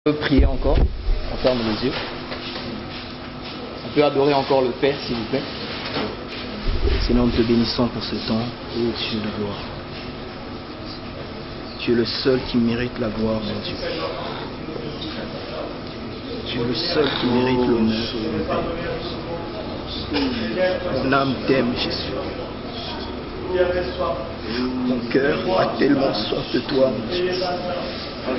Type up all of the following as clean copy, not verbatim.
On peut prier encore, on ferme les yeux. On peut adorer encore le Père, s'il vous plaît. Seigneur, nous te bénissons pour ce temps, ô Dieu de gloire. Tu es le seul qui mérite la gloire, mon Dieu. Tu es le seul qui mérite l'honneur. Mon âme t'aime, Jésus. Mon cœur a tellement soif de toi, mon Dieu. Oh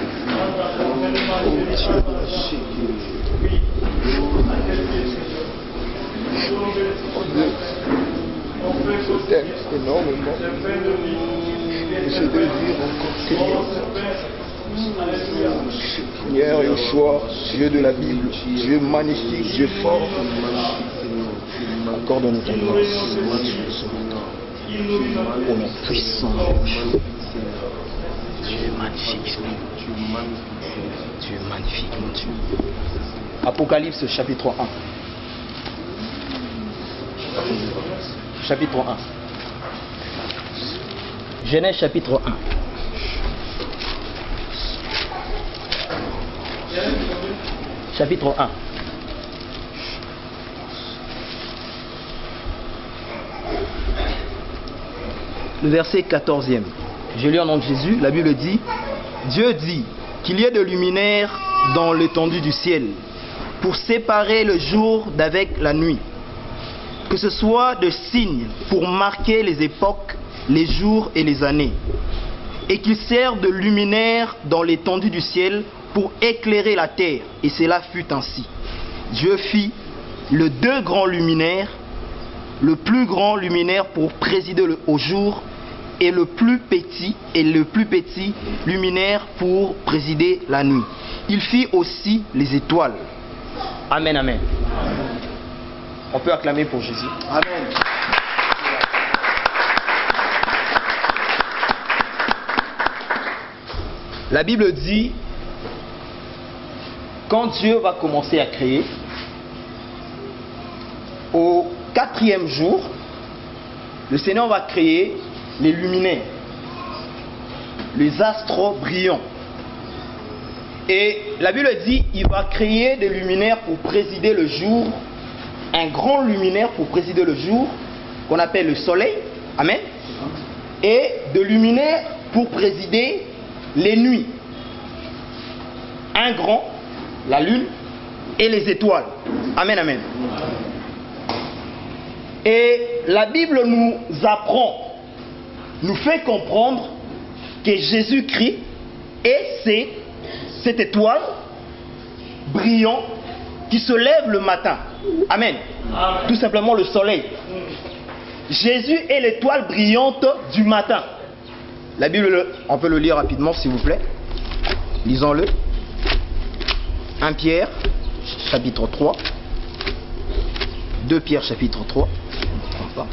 Dieu, je t'aime énormément. Je désire encore Seigneur. Seigneur Yoshua, Dieu de la Bible, Dieu magnifique, Dieu fort. Accorde-nous ta grâce. Au nom puissant de Yoshua. Tu es magnifique, Seigneur. Tu es magnifique, mon Dieu. Apocalypse chapitre 1. Chapitre 1. Genèse chapitre 1. Chapitre 1. Le verset 14e. Je lis en nom de Jésus, la Bible dit: Dieu dit qu'il y ait de luminaires dans l'étendue du ciel pour séparer le jour d'avec la nuit, que ce soit de signes pour marquer les époques, les jours et les années, et qu'ils servent de luminaires dans l'étendue du ciel pour éclairer la terre. Et cela fut ainsi. Dieu fit le deux grands luminaires, le plus grand luminaire pour présider au jour, et le plus petit luminaire pour présider la nuit. Il fit aussi les étoiles. Amen, amen. On peut acclamer pour Jésus. Amen. La Bible dit, quand Dieu va commencer à créer, au 4e jour, le Seigneur va créer les luminaires, les astres brillants. Et la Bible dit, il va créer des luminaires pour présider le jour, un grand luminaire pour présider le jour, qu'on appelle le soleil, amen, et de luminaires pour présider les nuits. Un grand, la lune, et les étoiles. Amen, amen. Et la Bible nous apprend, nous fait comprendre que Jésus-Christ est cette étoile brillante qui se lève le matin. Amen. Amen. Tout simplement le soleil. Jésus est l'étoile brillante du matin. La Bible, on peut le lire rapidement s'il vous plaît. Lisons-le. 1 Pierre, chapitre 3. 2 Pierre, chapitre 3. Je ne me trompe pas.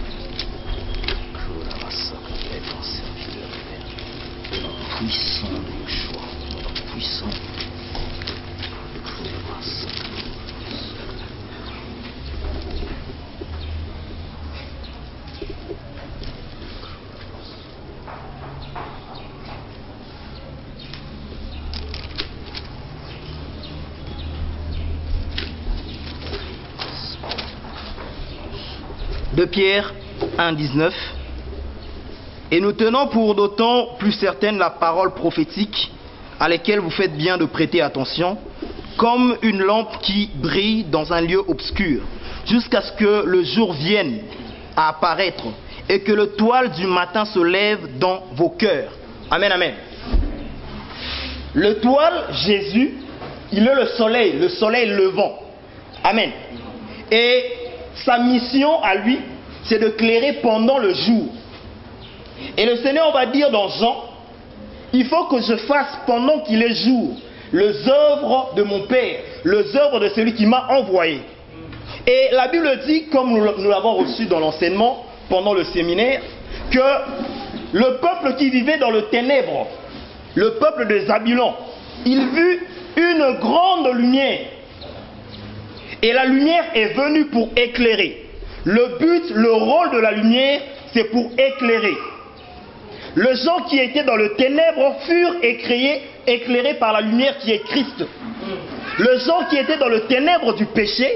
Puissant de choix, puissant. De Pierre 1,19. Et nous tenons pour d'autant plus certaine la parole prophétique à laquelle vous faites bien de prêter attention, comme une lampe qui brille dans un lieu obscur, jusqu'à ce que le jour vienne à apparaître et que le toile du matin se lève dans vos cœurs. Amen, amen. Le toile, Jésus, il est le soleil levant. Amen. Et sa mission à lui, c'est de clairer pendant le jour. Et le Seigneur va dire dans Jean, il faut que je fasse pendant qu'il est jour les œuvres de mon Père, les œuvres de celui qui m'a envoyé. Et la Bible dit, comme nous l'avons reçu dans l'enseignement pendant le séminaire, que le peuple qui vivait dans le ténèbre, le peuple des Zabulons, il vit une grande lumière. Et la lumière est venue pour éclairer. Le but, le rôle de la lumière, c'est pour éclairer. Les gens qui étaient dans le ténèbre furent éclairés par la lumière qui est Christ. Les gens qui étaient dans le ténèbre du péché,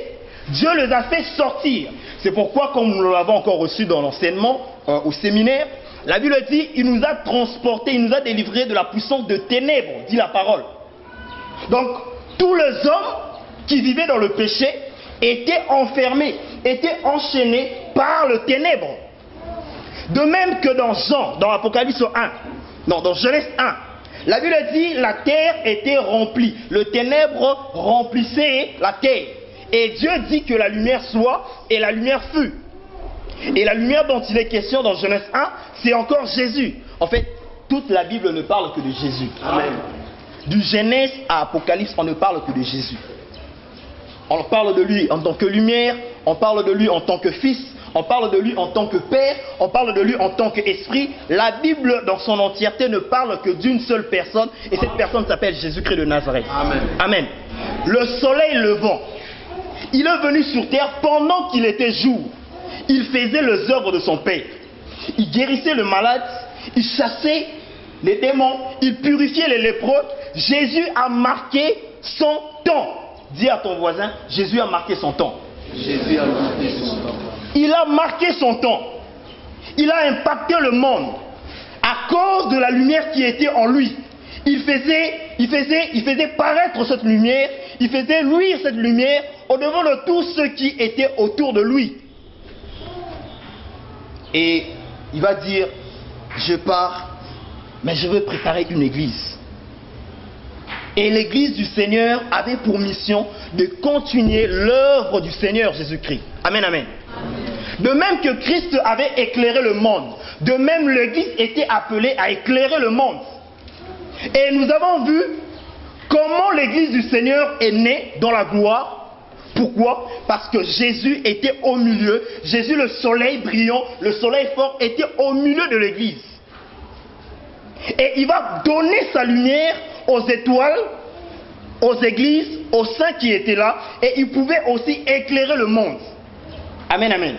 Dieu les a fait sortir. C'est pourquoi, comme nous l'avons encore reçu dans l'enseignement au séminaire, la Bible dit, il nous a transportés, il nous a délivrés de la puissance de ténèbres, dit la parole. Donc, tous les hommes qui vivaient dans le péché étaient enfermés, étaient enchaînés par le ténèbre. De même que dans Jean, dans Apocalypse 1, non, dans Genèse 1, la Bible dit, la terre était remplie, le ténèbre remplissait la terre. Et Dieu dit que la lumière soit, et la lumière fut. Et la lumière dont il est question dans Genèse 1, c'est encore Jésus. En fait, toute la Bible ne parle que de Jésus. Amen. Du Genèse à Apocalypse, on ne parle que de Jésus. On parle de lui en tant que lumière, on parle de lui en tant que fils, on parle de lui en tant que père, on parle de lui en tant qu'esprit. La Bible dans son entièreté ne parle que d'une seule personne, et cette personne s'appelle Jésus-Christ de Nazareth. Amen. Amen. Le soleil levant, il est venu sur terre pendant qu'il était jour. Il faisait les œuvres de son Père. Il guérissait le malade, il chassait les démons, il purifiait les lépreux. Jésus a marqué son temps. Dis à ton voisin, Jésus a marqué son temps. Jésus a marqué son temps. Il a marqué son temps. Il a impacté le monde à cause de la lumière qui était en lui. Il faisait paraître cette lumière, il faisait luire cette lumière au-devant de tous ceux qui étaient autour de lui. Et il va dire, je pars, mais je veux préparer une église. Et l'église du Seigneur avait pour mission de continuer l'œuvre du Seigneur Jésus-Christ. Amen, amen. De même que Christ avait éclairé le monde, de même l'église était appelée à éclairer le monde. Et nous avons vu comment l'église du Seigneur est née dans la gloire. Pourquoi? Parce que Jésus était au milieu. Jésus, le soleil brillant, le soleil fort, était au milieu de l'église. Et il va donner sa lumière aux étoiles, aux églises, aux saints qui étaient là. Et il pouvait aussi éclairer le monde. Amen, amen.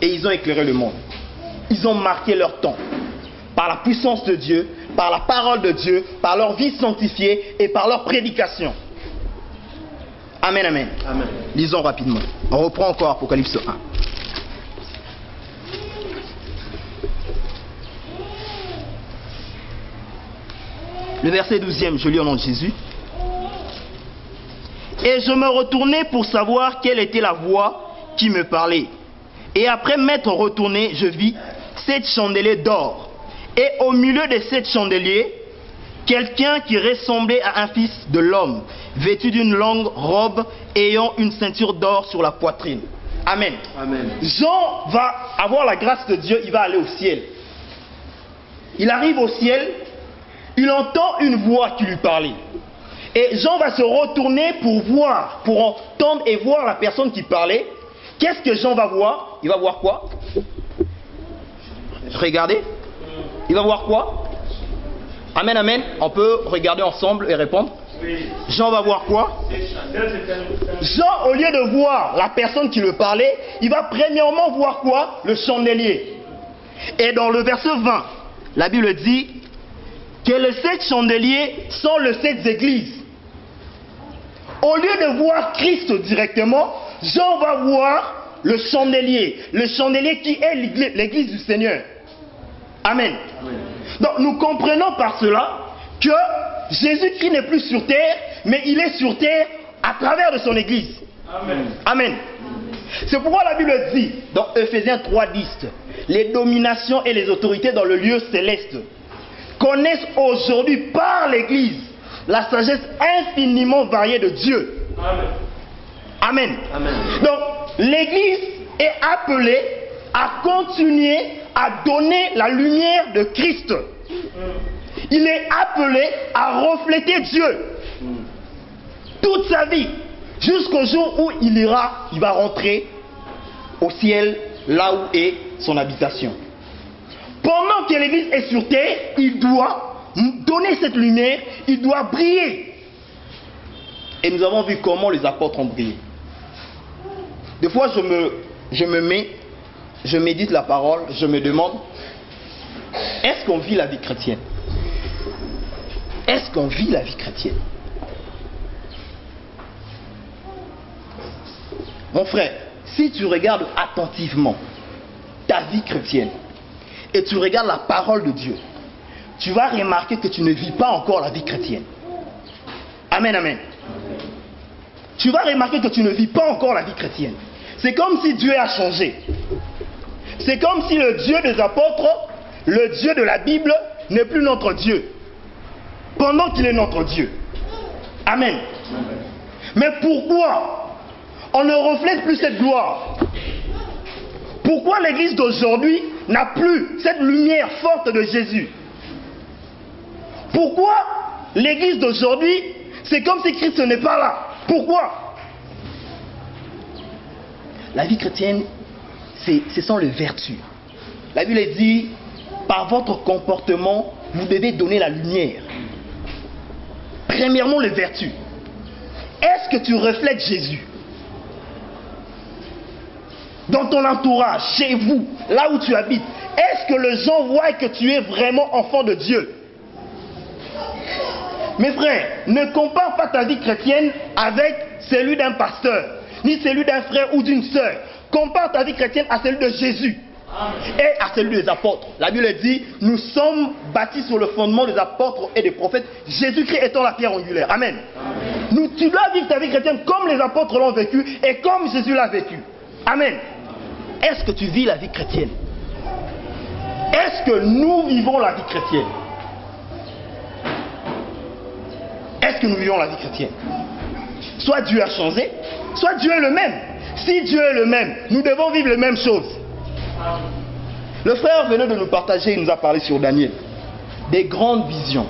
Et ils ont éclairé le monde. Ils ont marqué leur temps. Par la puissance de Dieu, par la parole de Dieu, par leur vie sanctifiée et par leur prédication. Amen, amen. Amen. Lisons rapidement. On reprend encore Apocalypse 1. Le verset 12e, je lis au nom de Jésus. Et je me retournai pour savoir quelle était la voix qui me parlait. Et après m'être retourné, je vis 7 chandeliers d'or. Et au milieu de 7 chandeliers, quelqu'un qui ressemblait à un fils de l'homme, vêtu d'une longue robe, ayant une ceinture d'or sur la poitrine. Amen. Amen. Jean va avoir la grâce de Dieu, il va aller au ciel. Il arrive au ciel, il entend une voix qui lui parlait. Et Jean va se retourner pour voir, pour entendre et voir la personne qui parlait. Qu'est-ce que Jean va voir? Il va voir quoi? Regardez. Il va voir quoi? Amen, amen. On peut regarder ensemble et répondre. Oui. Jean va voir quoi? Jean, au lieu de voir la personne qui le parlait, il va premièrement voir quoi? Le chandelier. Et dans le verset 20, la Bible dit que les 7 chandeliers sont les 7 églises. Au lieu de voir Christ directement, Jean va voir le chandelier qui est l'église du Seigneur. Amen. Amen. Donc nous comprenons par cela que Jésus-Christ n'est plus sur terre, mais il est sur terre à travers de son église. Amen. Amen. C'est pourquoi la Bible dit dans Ephésiens 3:10, les dominations et les autorités dans le lieu céleste connaissent aujourd'hui par l'église la sagesse infiniment variée de Dieu. Amen. Amen. Amen. Donc l'église est appelée à continuer à donner la lumière de Christ. Il est appelé à refléter Dieu toute sa vie, jusqu'au jour où il va rentrer au ciel, là où est son habitation. Pendant que l'église est sur terre, il doit donner cette lumière, il doit briller. Et nous avons vu comment les apôtres ont brillé. Des fois, je médite la parole, je me demande, est-ce qu'on vit la vie chrétienne? Est-ce qu'on vit la vie chrétienne? Mon frère, si tu regardes attentivement ta vie chrétienne et tu regardes la parole de Dieu, tu vas remarquer que tu ne vis pas encore la vie chrétienne. Amen, amen. Tu vas remarquer que tu ne vis pas encore la vie chrétienne. C'est comme si Dieu a changé. C'est comme si le Dieu des apôtres, le Dieu de la Bible, n'est plus notre Dieu, pendant qu'il est notre Dieu. Amen. Mais pourquoi on ne reflète plus cette gloire? Pourquoi l'église d'aujourd'hui n'a plus cette lumière forte de Jésus? Pourquoi l'église d'aujourd'hui, c'est comme si Christ n'est pas là? Pourquoi? La vie chrétienne, ce sont les vertus. La Bible dit, par votre comportement, vous devez donner la lumière. Premièrement, les vertus. Est-ce que tu reflètes Jésus? Dans ton entourage, chez vous, là où tu habites, est-ce que les gens voient que tu es vraiment enfant de Dieu? Mes frères, ne compare pas ta vie chrétienne avec celui d'un pasteur, ni celui d'un frère ou d'une sœur. Compare ta vie chrétienne à celle de Jésus. Et à celui des apôtres. La Bible dit, nous sommes bâtis sur le fondement des apôtres et des prophètes, Jésus-Christ étant la pierre angulaire. Amen. Tu dois vivre ta vie chrétienne comme les apôtres l'ont vécu et comme Jésus l'a vécu. Amen. Est-ce que tu vis la vie chrétienne? Est-ce que nous vivons la vie chrétienne? Est-ce que nous vivons la vie chrétienne? Soit Dieu a changé, soit Dieu est le même. Si Dieu est le même, nous devons vivre les mêmes choses. Le frère venait de nous partager, il nous a parlé sur Daniel. Des grandes visions.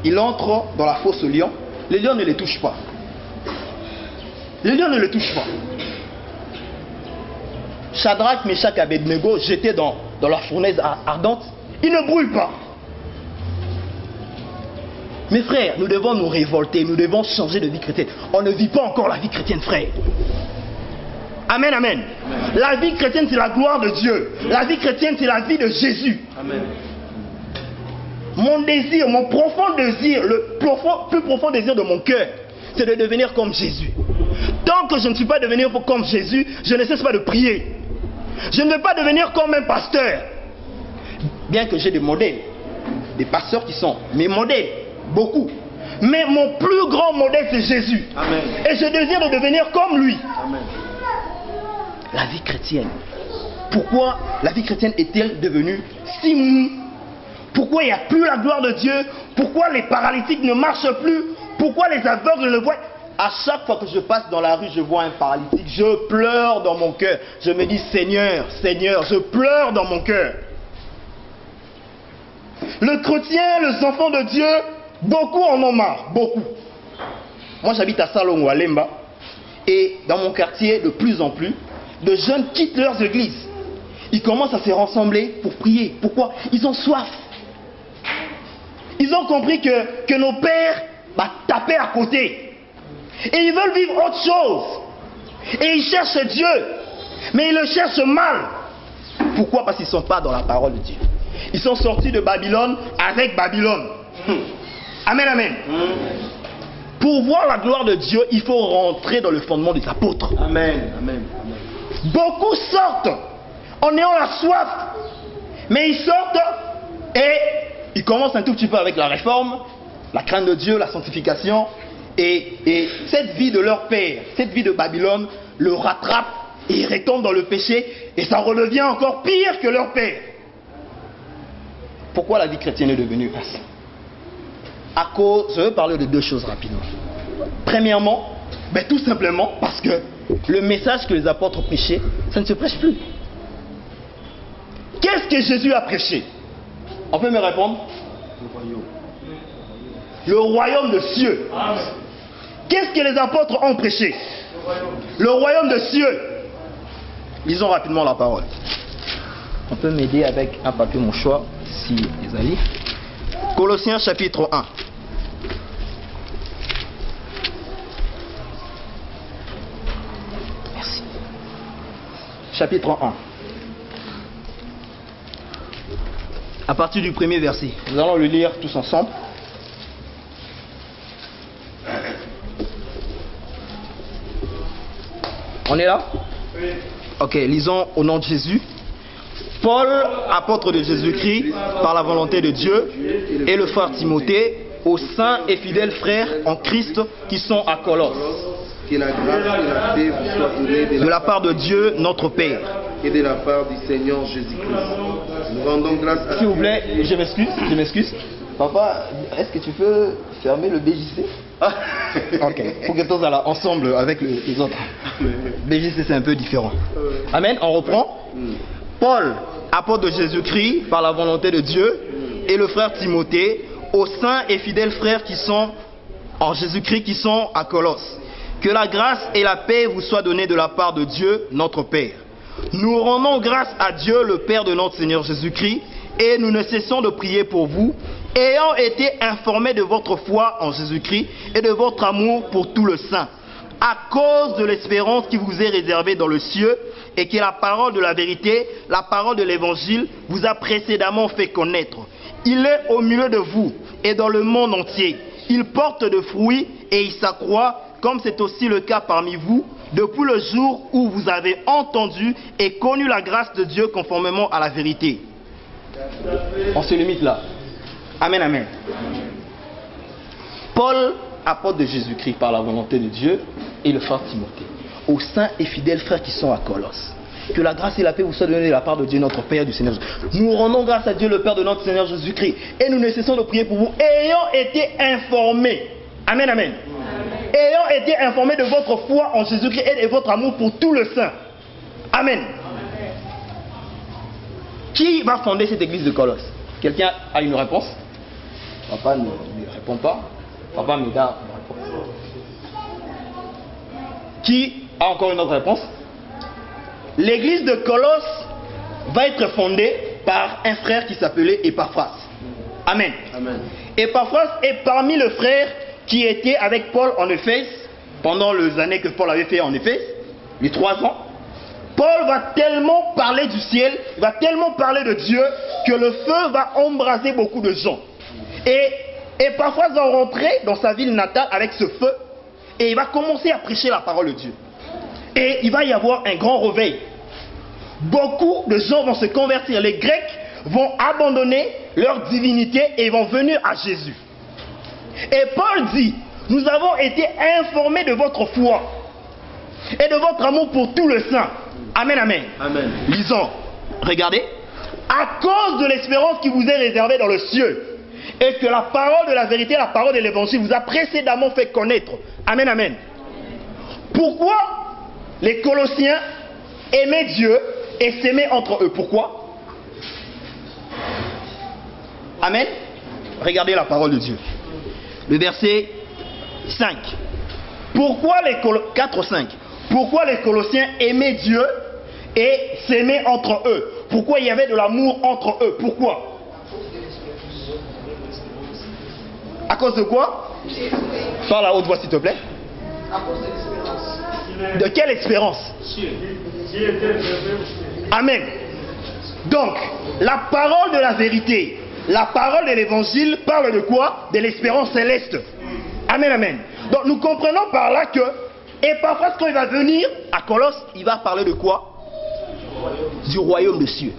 Il entre dans la fosse au lion. Les lions ne les touchent pas. Les lions ne les touchent pas. Shadrach, Meshach et Abednego, jetés dans la fournaise ardente, ils ne brûlent pas. Mes frères, nous devons nous révolter, nous devons changer de vie chrétienne. On ne vit pas encore la vie chrétienne, frère. Amen, amen. La vie chrétienne, c'est la gloire de Dieu. La vie chrétienne, c'est la vie de Jésus. Amen. Mon désir, mon profond désir, le plus profond désir de mon cœur, c'est de devenir comme Jésus. Tant que je ne suis pas devenu comme Jésus, je ne cesse pas de prier. Je ne veux pas devenir comme un pasteur. Bien que j'ai des modèles, des pasteurs qui sont mes modèles, beaucoup. Mais mon plus grand modèle, c'est Jésus. Amen. Et je désire de devenir comme lui. Amen. La vie chrétienne. Pourquoi la vie chrétienne est-elle devenue si mou? Pourquoi il n'y a plus la gloire de Dieu? Pourquoi les paralytiques ne marchent plus? Pourquoi les aveugles le voient? À chaque fois que je passe dans la rue, je vois un paralytique. Je pleure dans mon cœur. Je me dis, Seigneur, Seigneur, je pleure dans mon cœur. Le chrétien, les enfants de Dieu, beaucoup en ont marre. Beaucoup. Moi, j'habite à Salongo, à Lemba. Et dans mon quartier, de plus en plus, de jeunes quittent leurs églises. Ils commencent à se rassembler pour prier. Pourquoi? Ils ont soif. Ils ont compris que nos pères tapaient à côté. Et ils veulent vivre autre chose. Et ils cherchent Dieu. Mais ils le cherchent mal. Pourquoi? Parce qu'ils ne sont pas dans la parole de Dieu. Ils sont sortis de Babylone avec Babylone. Amen, amen. Pour voir la gloire de Dieu, il faut rentrer dans le fondement des apôtres. Amen, amen. Beaucoup sortent en ayant la soif. Mais ils sortent et ils commencent un tout petit peu avec la réforme, la crainte de Dieu, la sanctification. Et cette vie de leur père, cette vie de Babylone, le rattrape et ils retombent dans le péché. Et ça redevient encore pire que leur père. Pourquoi la vie chrétienne est devenue ainsi? À cause, je veux parler de deux choses rapidement. Premièrement, tout simplement parce que le message que les apôtres prêchaient, ça ne se prêche plus. Qu'est-ce que Jésus a prêché? On peut me répondre? Le royaume de cieux. Qu'est-ce que les apôtres ont prêché? Le royaume de cieux. Lisons rapidement la parole. On peut m'aider avec un papier, mon choix, si les alliés. Colossiens chapitre 1. Merci. Chapitre 1. à partir du premier verset. Nous allons le lire tous ensemble. On est là? Oui. Ok, lisons au nom de Jésus. Paul, apôtre de Jésus-Christ, par la volonté de Dieu, et le frère Timothée, aux saints et fidèles frères en Christ qui sont à Colosse. Que la grâce et la paix vous soient données de la part de Dieu, notre Père. Et de la part du Seigneur Jésus-Christ. Nous rendons grâce à Dieu. S'il vous plaît, je m'excuse. Papa, est-ce que tu peux fermer le BJC? Ok, pour que tous soient là, ensemble avec les autres. BJC, c'est un peu différent. Amen, on reprend. Paul, apôtre de Jésus-Christ, par la volonté de Dieu, et le frère Timothée, aux saints et fidèles frères qui sont en Jésus-Christ, qui sont à Colosse. Que la grâce et la paix vous soient données de la part de Dieu, notre Père. Nous rendons grâce à Dieu, le Père de notre Seigneur Jésus-Christ, et nous ne cessons de prier pour vous, ayant été informés de votre foi en Jésus-Christ et de votre amour pour tout le saint, à cause de l'espérance qui vous est réservée dans le ciel, et que la parole de la vérité, la parole de l'évangile, vous a précédemment fait connaître. Il est au milieu de vous et dans le monde entier. Il porte de fruits et il s'accroît, comme c'est aussi le cas parmi vous, depuis le jour où vous avez entendu et connu la grâce de Dieu conformément à la vérité. On se limite là. Amen, amen. Paul, apôtre de Jésus-Christ par la volonté de Dieu, et le frère Timothée, aux saints et fidèles frères qui sont à Colosse. Que la grâce et la paix vous soient données de la part de Dieu, notre Père, du Seigneur Jésus. Nous rendons grâce à Dieu, le Père de notre Seigneur Jésus-Christ, et nous ne cessons de prier pour vous, ayant été informés. Amen, amen. Ayant été informés de votre foi en Jésus-Christ et de votre amour pour tout le saint. Amen. Qui va fonder cette église de Colosse? Quelqu'un a une réponse? Papa ne répond pas. Papa me donne une réponse. Qui a encore une autre réponse? L'église de Colosse va être fondée par un frère qui s'appelait Epaphras. Amen. Amen. Epaphras est parmi les frères qui étaient avec Paul en Éphèse pendant les années que Paul avait fait en Éphèse, les 3 ans. Paul va tellement parler du ciel, il va tellement parler de Dieu que le feu va embraser beaucoup de gens. Et parfois ils vont rentrer dans sa ville natale avec ce feu et il va commencer à prêcher la parole de Dieu. Et il va y avoir un grand réveil. Beaucoup de gens vont se convertir. Les Grecs vont abandonner leur divinité et ils vont venir à Jésus. Et Paul dit, nous avons été informés de votre foi et de votre amour pour tout le saint. Amen, amen. Amen. Lisons. Regardez. À cause de l'espérance qui vous est réservée dans le ciel, et que la parole de la vérité, la parole de l'évangile vous a précédemment fait connaître. Amen, amen. Pourquoi les Colossiens aimaient Dieu et s'aimaient entre eux? Pourquoi? Amen. Regardez la parole de Dieu. Le verset 5. Pourquoi les 4-5. Pourquoi les Colossiens aimaient Dieu et s'aimaient entre eux? Pourquoi il y avait de l'amour entre eux? Pourquoi? À cause de quoi? Parle à haute voix s'il te plaît. À cause de l'espérance. De quelle espérance? Amen. Donc, la parole de la vérité, la parole de l'évangile parle de quoi? De l'espérance céleste. Amen, amen. Donc, nous comprenons par là que, et parfois quand il va venir à Colosse, il va parler de quoi? Du royaume des cieux.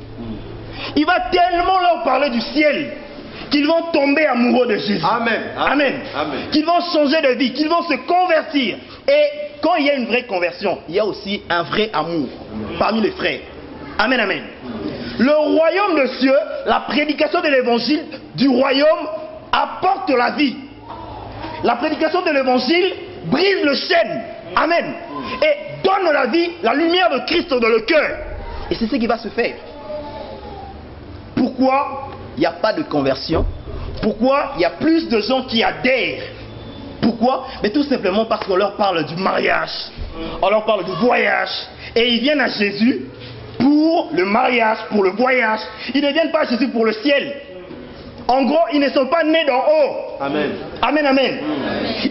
Il va tellement leur parler du ciel qu'ils vont tomber amoureux de Jésus. Amen. Amen. Amen. Qu'ils vont changer de vie, qu'ils vont se convertir. Et quand il y a une vraie conversion, il y a aussi un vrai amour parmi les frères. Amen, amen. Le royaume des cieux, la prédication de l'évangile du royaume apporte la vie. La prédication de l'évangile brise le chêne. Amen. Et donne la vie, la lumière de Christ dans le cœur. Et c'est ce qui va se faire. Pourquoi il n'y a pas de conversion? Pourquoi il y a plus de gens qui adhèrent? Pourquoi? Mais tout simplement parce qu'on leur parle du mariage, on leur parle du voyage, et ils viennent à Jésus pour le mariage, pour le voyage. Ils ne viennent pas à Jésus pour le ciel. En gros, ils ne sont pas nés d'en haut. Amen. Amen, amen.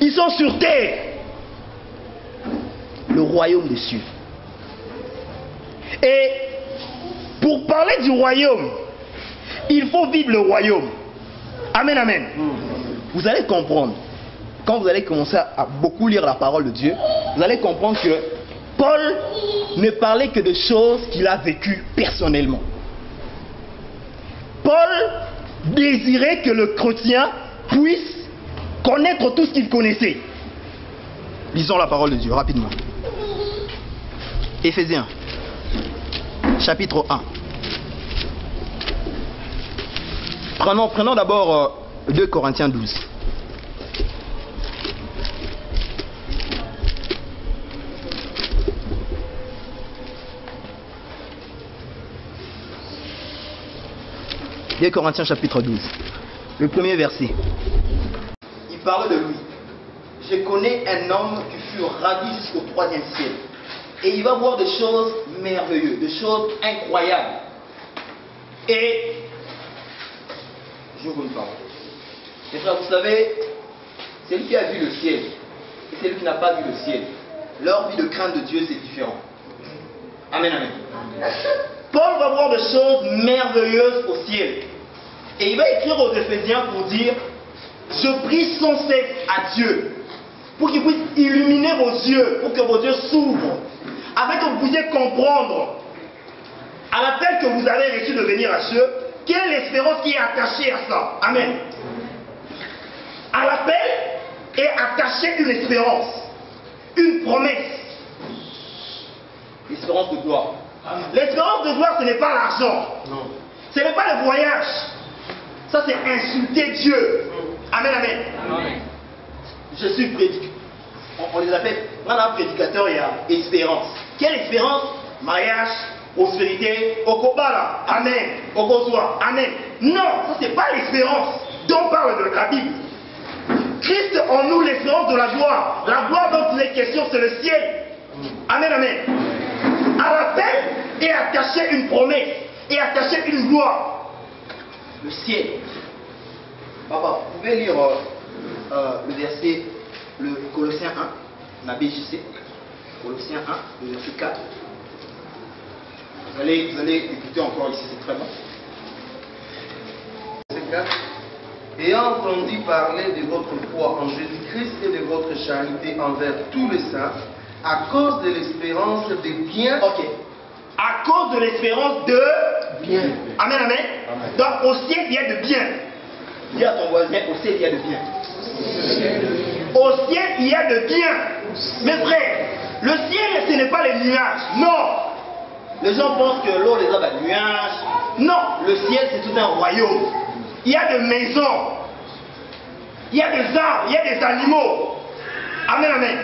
Ils sont sur terre. Le royaume des cieux. Et pour parler du royaume, Il faut vivre le royaume. Amen, amen. Vous allez comprendre, quand vous allez commencer à beaucoup lire la parole de Dieu, vous allez comprendre que Paul ne parlait que de choses qu'il a vécues personnellement. Paul désirait que le chrétien puisse connaître tout ce qu'il connaissait. Lisons la parole de Dieu rapidement. Éphésiens, chapitre 1. Prenons d'abord 2 Corinthiens 12. Deux Corinthiens chapitre 12. Le premier verset. Il parle de lui. Je connais un homme qui fut ravi jusqu'au 3e ciel. Et il va voir des choses merveilleuses, des choses incroyables. Et je vous parle. Mes frères, vous savez, celui qui a vu le ciel et celui qui n'a pas vu le ciel, leur vie de crainte de Dieu, c'est différent. Amen, amen. Paul va voir des choses merveilleuses au ciel. Et il va écrire aux Éphésiens pour dire: je prie sans cesse à Dieu pour qu'il puisse illuminer vos yeux, pour que vos yeux s'ouvrent, afin que vous puissiez comprendre, à l'appel que vous avez reçu de venir à Dieu, quelle est l'espérance qui est attachée à ça. Amen. À l'appel est attachée une espérance, une promesse. L'espérance de gloire. L'espérance de gloire, ce n'est pas l'argent. Ce n'est pas le voyage. Ça, c'est insulter Dieu. Amen, amen. Amen. Je suis prédicateur. On les appelle, on a un prédicateur, il y a espérance. Quelle espérance? Mariage, prospérité, okobala. Amen. Okozwa. Amen. Non, ça, c'est pas l'espérance dont parle de la Bible. Christ en nous, l'espérance de la gloire. La gloire dont il est question, c'est le ciel. Amen, amen. À l'appel est attachée une promesse, est attachée une gloire. Le ciel. Papa, vous pouvez lire le verset, le Colossiens 1, la BJC, Colossiens 1, le verset 4. Vous allez écouter encore ici, c'est très bon. Verset 4. Ayant entendu parler de votre foi en Jésus-Christ et de votre charité envers tous les saints, à cause de l'espérance des biens. Ok. À cause de l'espérance de bien. Amen, amen. Donc au ciel, il y a de bien. Dis à ton voisin, au ciel, il y a de bien. Au ciel, il y a de bien. Mes frères, le ciel, ce n'est pas les nuages. Non. Les gens pensent que l'eau les a des nuages. Non. Le ciel, c'est tout un royaume. Il y a des maisons. Il y a des arbres. Il y a des animaux. Amen, amen.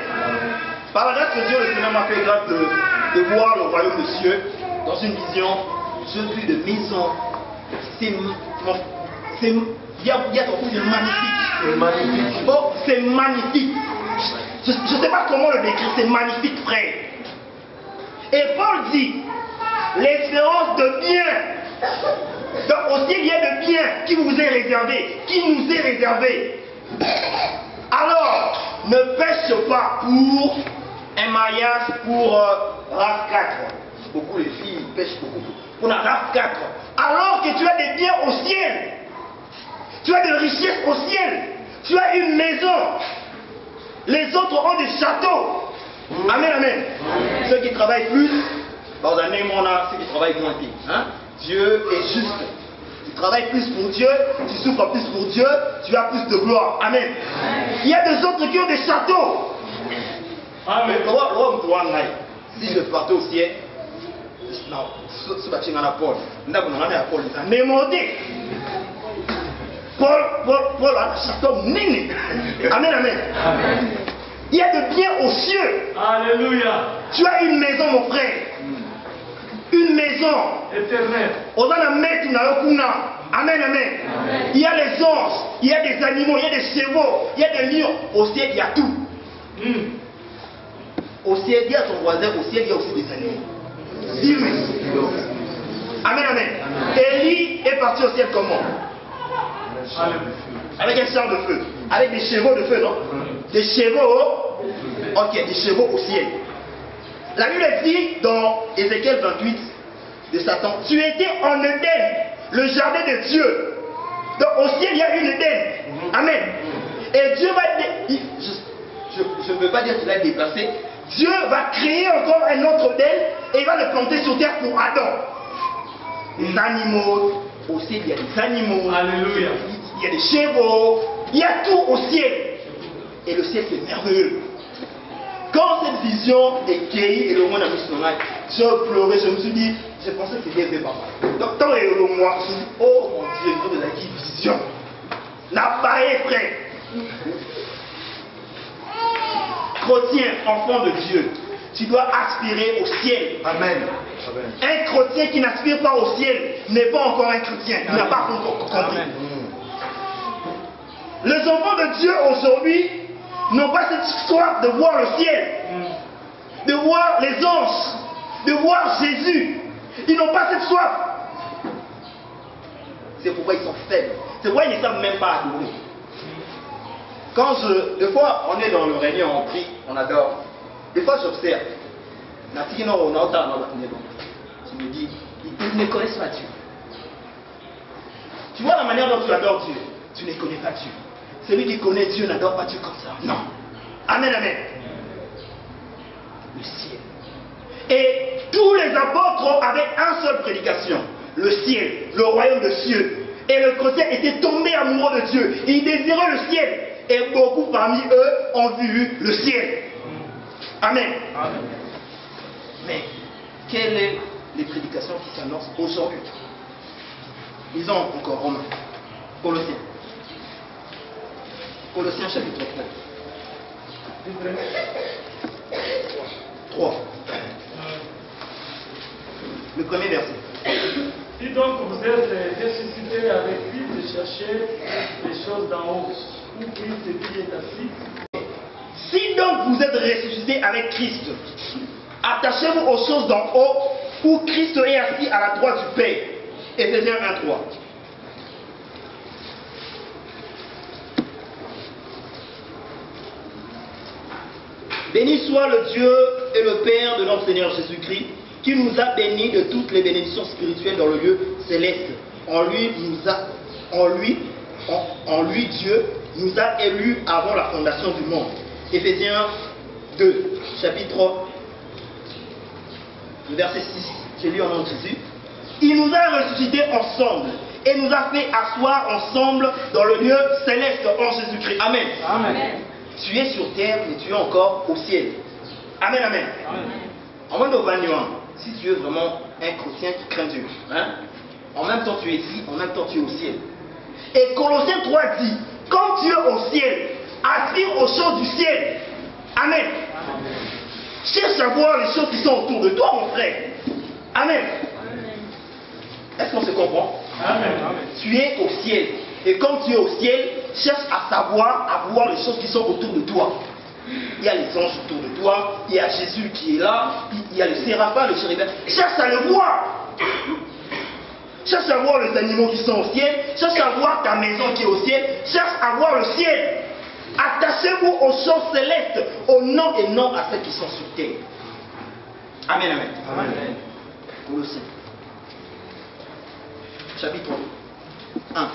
Par la grâce de Dieu, le Seigneur m'a fait grâce de voir le royaume de cieux dans une vision. Je vis de maisons. C'est magnifique. Oh, c'est magnifique. Je ne sais pas comment le décrire, c'est magnifique, frère. Et Paul dit, l'espérance de bien. Donc au ciel, il y a de bien qui vous est réservé, qui nous est réservé. Alors, ne pêche pas pour un mariage pour RAF 4. Beaucoup les filles pêchent beaucoup pour la RAF 4. Alors que tu as des biens au ciel. Tu as des richesses au ciel. Tu as une maison. Les autres ont des châteaux. Amen, amen. Ceux qui travaillent plus, dans un même on a ceux qui travaillent moins. Hein? Dieu est juste. Tu travailles plus pour Dieu, tu souffres plus pour Dieu, tu as plus de gloire. Amen. Il y a des autres qui ont des châteaux. Amen. Si je partais au ciel, non, ce bâtiment à Paul, mais monté. Paul a un château mini. Amen, amen. Il y a de bien aux cieux. Alléluia. Tu as une maison, mon frère. Une maison éternelle. Amen, amen. Il y a les anges, il y a des animaux, il y a des chevaux, il y a des lions. Au ciel, il y a tout. Au ciel, il y a ton voisin, au ciel, il y a aussi des animaux. Dis-lui. Amen, amen. Élie est parti au ciel comment? Avec un char de feu. Avec des chevaux de feu, non? Des chevaux. Ok, des chevaux au ciel. La Bible dit dans Ézéchiel 28 de Satan, tu étais en Éden, le jardin de Dieu. Donc au ciel, il y a une Éden. Amen. Et Dieu va... Je ne veux pas dire qu'il va être déplacé. Dieu va créer encore un autre Éden et il va le planter sur terre pour Adam. Les animaux, au ciel, il y a des animaux. Alléluia. Il y a des chevaux. Il y a tout au ciel. Et le ciel, c'est merveilleux. Quand cette vision est cueillie et le monde a mis son âge, je pleurais, je me suis dit, je pensais que c'était vrai, papa. Donc, tant et le moi, je me suis dit, oh mon Dieu, il faut de la vision. N'a pas frère. Chrétien, enfant de Dieu, tu dois aspirer au ciel. Amen. Un chrétien qui n'aspire pas au ciel n'est pas encore un chrétien. Il n'a pas encore compris. Les enfants de Dieu aujourd'hui n'ont pas cette soif de voir le ciel, de voir les anges, de voir Jésus. Ils n'ont pas cette soif. C'est pourquoi ils sont faibles. C'est pourquoi ils ne savent même pas adorer. Des fois, on est dans le réunion, on prie, on adore. Des fois, j'observe. Je me dis, ils ne connaissent pas Dieu. Tu vois la manière dont tu adores Dieu. Tu ne connais pas Dieu. Celui qui connaît Dieu n'adore pas Dieu comme ça. Non. Amen, amen. Le ciel. Et tous les apôtres avaient une seule prédication. Le ciel, le royaume de cieux. Et le chrétien était tombé amoureux de Dieu. Il désirait le ciel. Et beaucoup parmi eux ont vu le ciel. Amen. Amen. Mais, quelles sont les prédications qui s'annoncent aujourd'hui? Lisons encore Romains. Colossiens. Colossiens chapitre 3. Le premier verset. Si donc vous êtes ressuscités avec Christ, cherchez les choses d'en haut, où Christ qui est assis. Si donc vous êtes ressuscités avec Christ, attachez-vous aux choses d'en haut, où Christ est assis à la droite du Père. Éphésiens 1:3. Béni soit le Dieu et le Père de notre Seigneur Jésus-Christ, qui nous a bénis de toutes les bénédictions spirituelles dans le lieu céleste. En lui, Dieu nous a élus avant la fondation du monde. Éphésiens 2, chapitre 3, verset 6. J'ai lu en nom de Jésus. Il nous a ressuscités ensemble et nous a fait asseoir ensemble dans le lieu céleste en Jésus-Christ. Amen. Amen. Tu es sur terre, mais tu es encore au ciel. Amen, amen. En même temps, si tu es vraiment un chrétien qui craint Dieu, hein, en même temps tu es ici, en même temps tu es au ciel. Et Colossiens 3 dit, quand tu es au ciel, aspire aux choses du ciel. Amen. Cherche à voir les choses qui sont autour de toi, mon frère. Amen. Est-ce qu'on se comprend? Amen. Tu es au ciel. Et comme tu es au ciel, cherche à voir les choses qui sont autour de toi. Il y a les anges autour de toi, il y a Jésus qui est là, il y a le séraphin, le chérubin. Cherche à le voir. Cherche à voir les animaux qui sont au ciel. Cherche à voir ta maison qui est au ciel. Cherche à voir le ciel. Attachez-vous aux choses célestes, au nom et non à celles qui sont sur terre. Amen, amen. Amen. Colossiens. Chapitre 1.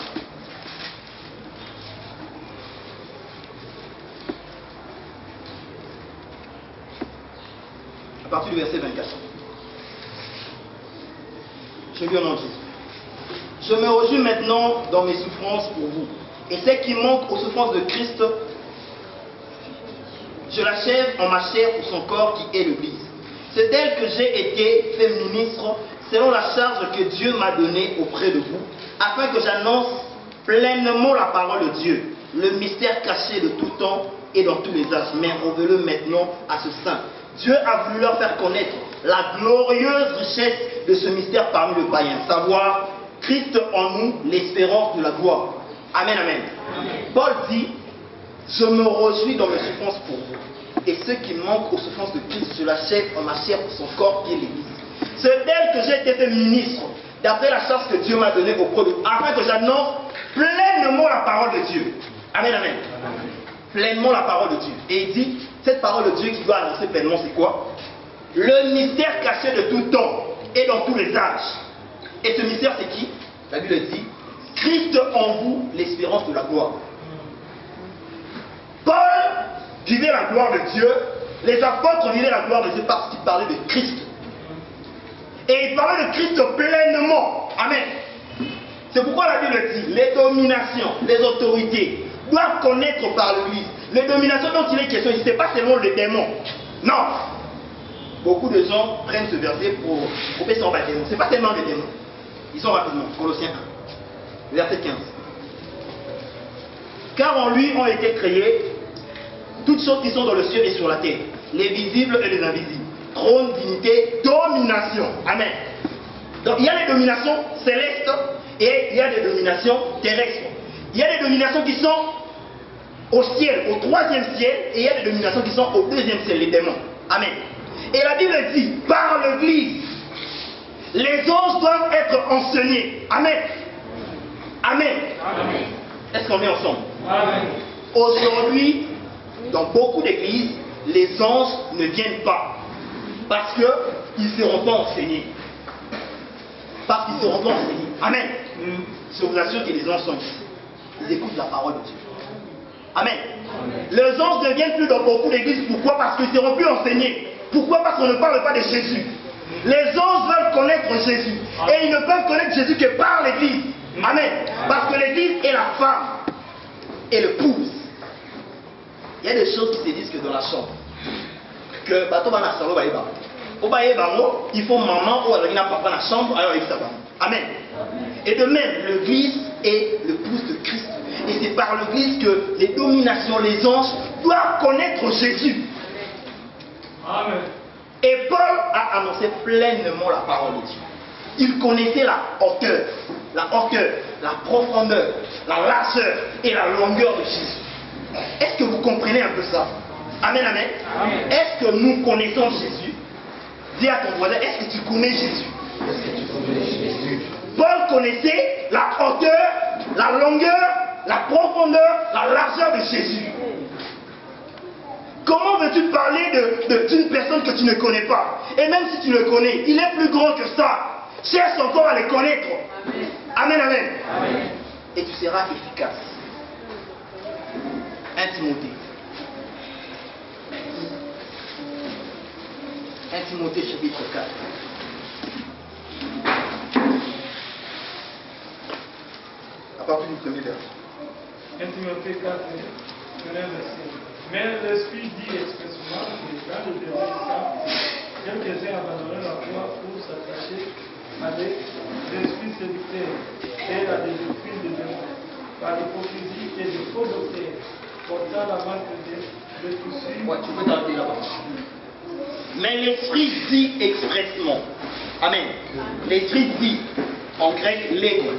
À partir du verset 24. Je lui en dis. Je me réjouis maintenant dans mes souffrances pour vous. Et ce qui manque aux souffrances de Christ, je l'achève en ma chair pour son corps qui est l'Église. C'est d'elle que j'ai été fait ministre selon la charge que Dieu m'a donnée auprès de vous, afin que j'annonce pleinement la parole de Dieu, le mystère caché de tout temps et dans tous les âges, mais révélé maintenant à ce saint. Dieu a voulu leur faire connaître la glorieuse richesse de ce mystère parmi les païens, savoir Christ en nous, l'espérance de la gloire. Amen, amen. Amen. Paul dit, je me réjouis dans mes souffrances pour vous. Et ce qui manque aux souffrances de Christ, je l'achève en ma chair pour son corps qui est l'Église. C'est d'elle que j'ai été fait ministre, d'après la charge que Dieu m'a donnée auprès de vous, afin que j'annonce pleinement la parole de Dieu. Amen, amen. Amen. Pleinement la parole de Dieu. Et il dit, cette parole de Dieu qui doit annoncer pleinement, c'est quoi? Le mystère caché de tout temps et dans tous les âges. Et ce mystère, c'est qui? La Bible dit, Christ en vous, l'espérance de la gloire. Paul vivait la gloire de Dieu, les apôtres vivaient la gloire de Dieu parce qu'ils parlaient de Christ. Et ils parlaient de Christ pleinement. Amen. C'est pourquoi la Bible dit, les dominations, les autorités doivent connaître par l'Église. Les dominations dont il est question ici, ce n'est pas seulement les démons. Non. Beaucoup de gens prennent ce verset pour couper son baptême. Ce n'est pas tellement les démons. Ils sont rapidement. Colossiens 1, verset 15. Car en lui ont été créées toutes choses qui sont dans le ciel et sur la terre, les visibles et les invisibles. Trône, dignité, domination. Amen. Donc il y a les dominations célestes et il y a des dominations terrestres. Il y a des dominations qui sont au ciel, au troisième ciel, et il y a des dominations qui sont au deuxième ciel, les démons. Amen. Et la Bible dit, par l'Église, les anges doivent être enseignés. Amen. Amen. Amen. Est-ce qu'on est ensemble? Amen. Aujourd'hui, dans beaucoup d'églises, les anges ne viennent pas. Parce qu'ils ne seront pas enseignés. Parce qu'ils ne seront pas enseignés. Amen. Je vous assure que les anges sont ici. Ils écoutent la parole de Dieu. Amen. Les anges ne viennent plus dans beaucoup d'églises. Pourquoi? Parce qu'ils ne seront plus enseignés. Pourquoi? Parce qu'on ne parle pas de Jésus. Les anges veulent connaître Jésus. Et ils ne peuvent connaître Jésus que par l'église. Amen. Parce que l'église est la femme et l'épouse. Il y a des choses qui se disent que dans la chambre. Que bateau va na salon baïba. Au baïba, il faut maman ou alors il n'a pas dans la chambre, alors il ça va. Amen. Et de même, l'église est l'épouse de Christ. Et c'est par l'église que les dominations, les anges doivent connaître Jésus. Amen. Et Paul a annoncé pleinement la parole de Dieu. Il connaissait la hauteur, la profondeur, la largeur et la longueur de Jésus. Est-ce que vous comprenez un peu ça? Amen, amen. Amen. Est-ce que nous connaissons Jésus? Dis à ton voisin, est-ce que tu connais Jésus? Paul connaissait la hauteur, la longueur, la profondeur, la largeur de Jésus. Comment veux-tu parler d'une personne que tu ne connais pas? Et même si tu le connais, il est plus grand que ça. Cherche encore à le connaître. Amen, amen. Amen. Et tu seras efficace. 1 Timothée. 1 Timothée chapitre 4. À partir du premier verset. 1 Timothée 4, verset. Mais l'Esprit dit expressément que dans le dernier temps, quelques-uns abandonneront la foi pour s'attacher avec l'esprit séducteur et à des doctrines de démons, par l'hypocrisie et de faux doctrines, portant la marque de poursuivre. Ouais, tu peux t'arrêter là-bas. Mais l'Esprit dit expressement. Amen. L'Esprit dit, en grec, légo.